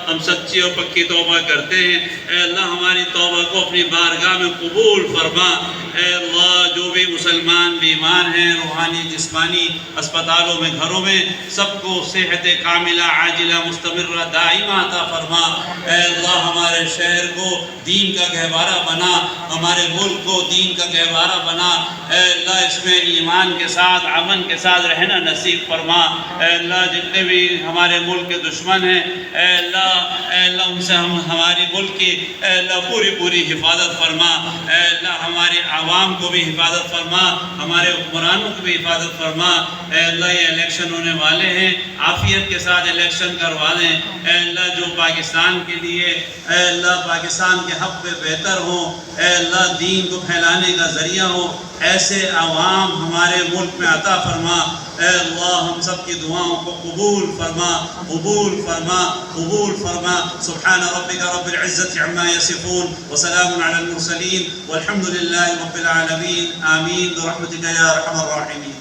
Speaker 16: ہم سچی اور پکی توبہ کرتے ہیں اے اللہ ہماری توبہ کو اپنی بارگاہ میں قبول فرما اے اللہ جو بھی مسلمان بیمار ہیں روحانی جسمانی اسپتالوں میں گھروں میں سب کو صحت کاملہ عاجلہ مستمرہ دائمہ عطا فرما اے اللہ ہمارے شہر کو دین کا گہوارہ بنا ہمارے ملک کو دین کا گہوارہ بنا اے اللہ اس میں ایمان کے ساتھ امن کے ساتھ رہنا نصیب فرما اے اللہ جتنے بھی ہمارے ملک کے دشمن ہیں اے اللہ ان سے ہماری ملک کی اے اللہ پوری حفاظت فرما اے اللہ ہمارے عوام کو بھی حفاظت فرما ہمارے حکمرانوں کو بھی حفاظت فرما اے اللہ یہ الیکشن ہونے والے ہیں عافیت کے ساتھ الیکشن کروا دیں اے اللہ جو پاکستان کے لیے اے اللہ پاکستان کے حق پہ بہتر ہوں اے اللہ دین کو پھیلانے کا ذریعہ ہو ایسے عوام ہمارے ملک میں عطا فرما اے اللہ ہم سب کی دعاؤں کو قبول فرما قبول فرما قبول فرما سبحان ربک رب العزت عما یصفون وسلام علی المرسلین والحمد للہ رب العالمین آمین برحمتک یا ارحم الراحمین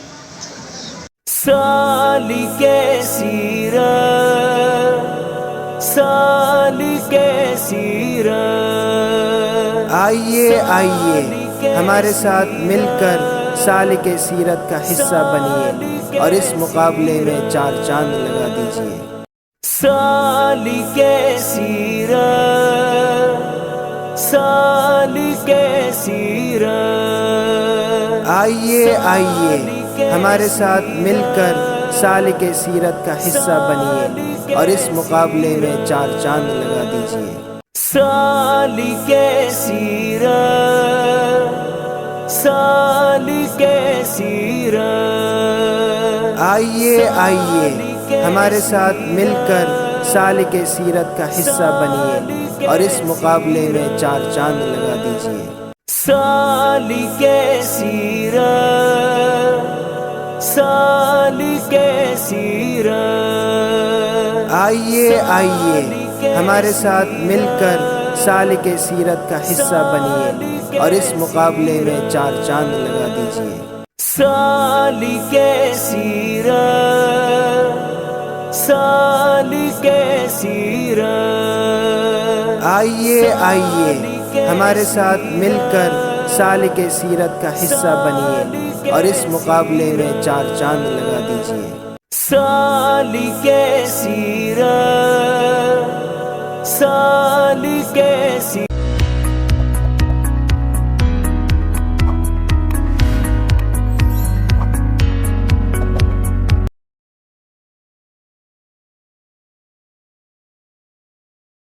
Speaker 22: سالک سیرت
Speaker 2: آئیے ہمارے ساتھ مل کر سالک سیرت کا حصہ بنیے اور اس مقابلے میں 4 چاند لگا دیجیے
Speaker 22: سالک سیرت
Speaker 2: آئیے ہمارے ساتھ مل کر سالک سیرت کا حصہ بنیے اور اس مقابلے میں 4 چاند لگا دیجیے
Speaker 22: سالک سیرت
Speaker 2: آئیے ہمارے ساتھ مل کر سالک سیرت کا حصہ بنیے اور اس مقابلے میں 4 چاند لگا دیجیے
Speaker 22: سالک سیرت
Speaker 2: آئیے ہمارے ساتھ مل کر سالک سیرت کا حصہ بنیے اور اس مقابلے میں 4 چاند لگا دیجیے
Speaker 22: سالک سیرت
Speaker 2: آئیے ہمارے ساتھ مل کر سالک سیرت کا حصہ بنیے اور اس مقابلے میں 4 چاند لگا دیجیے
Speaker 22: سالک سیرت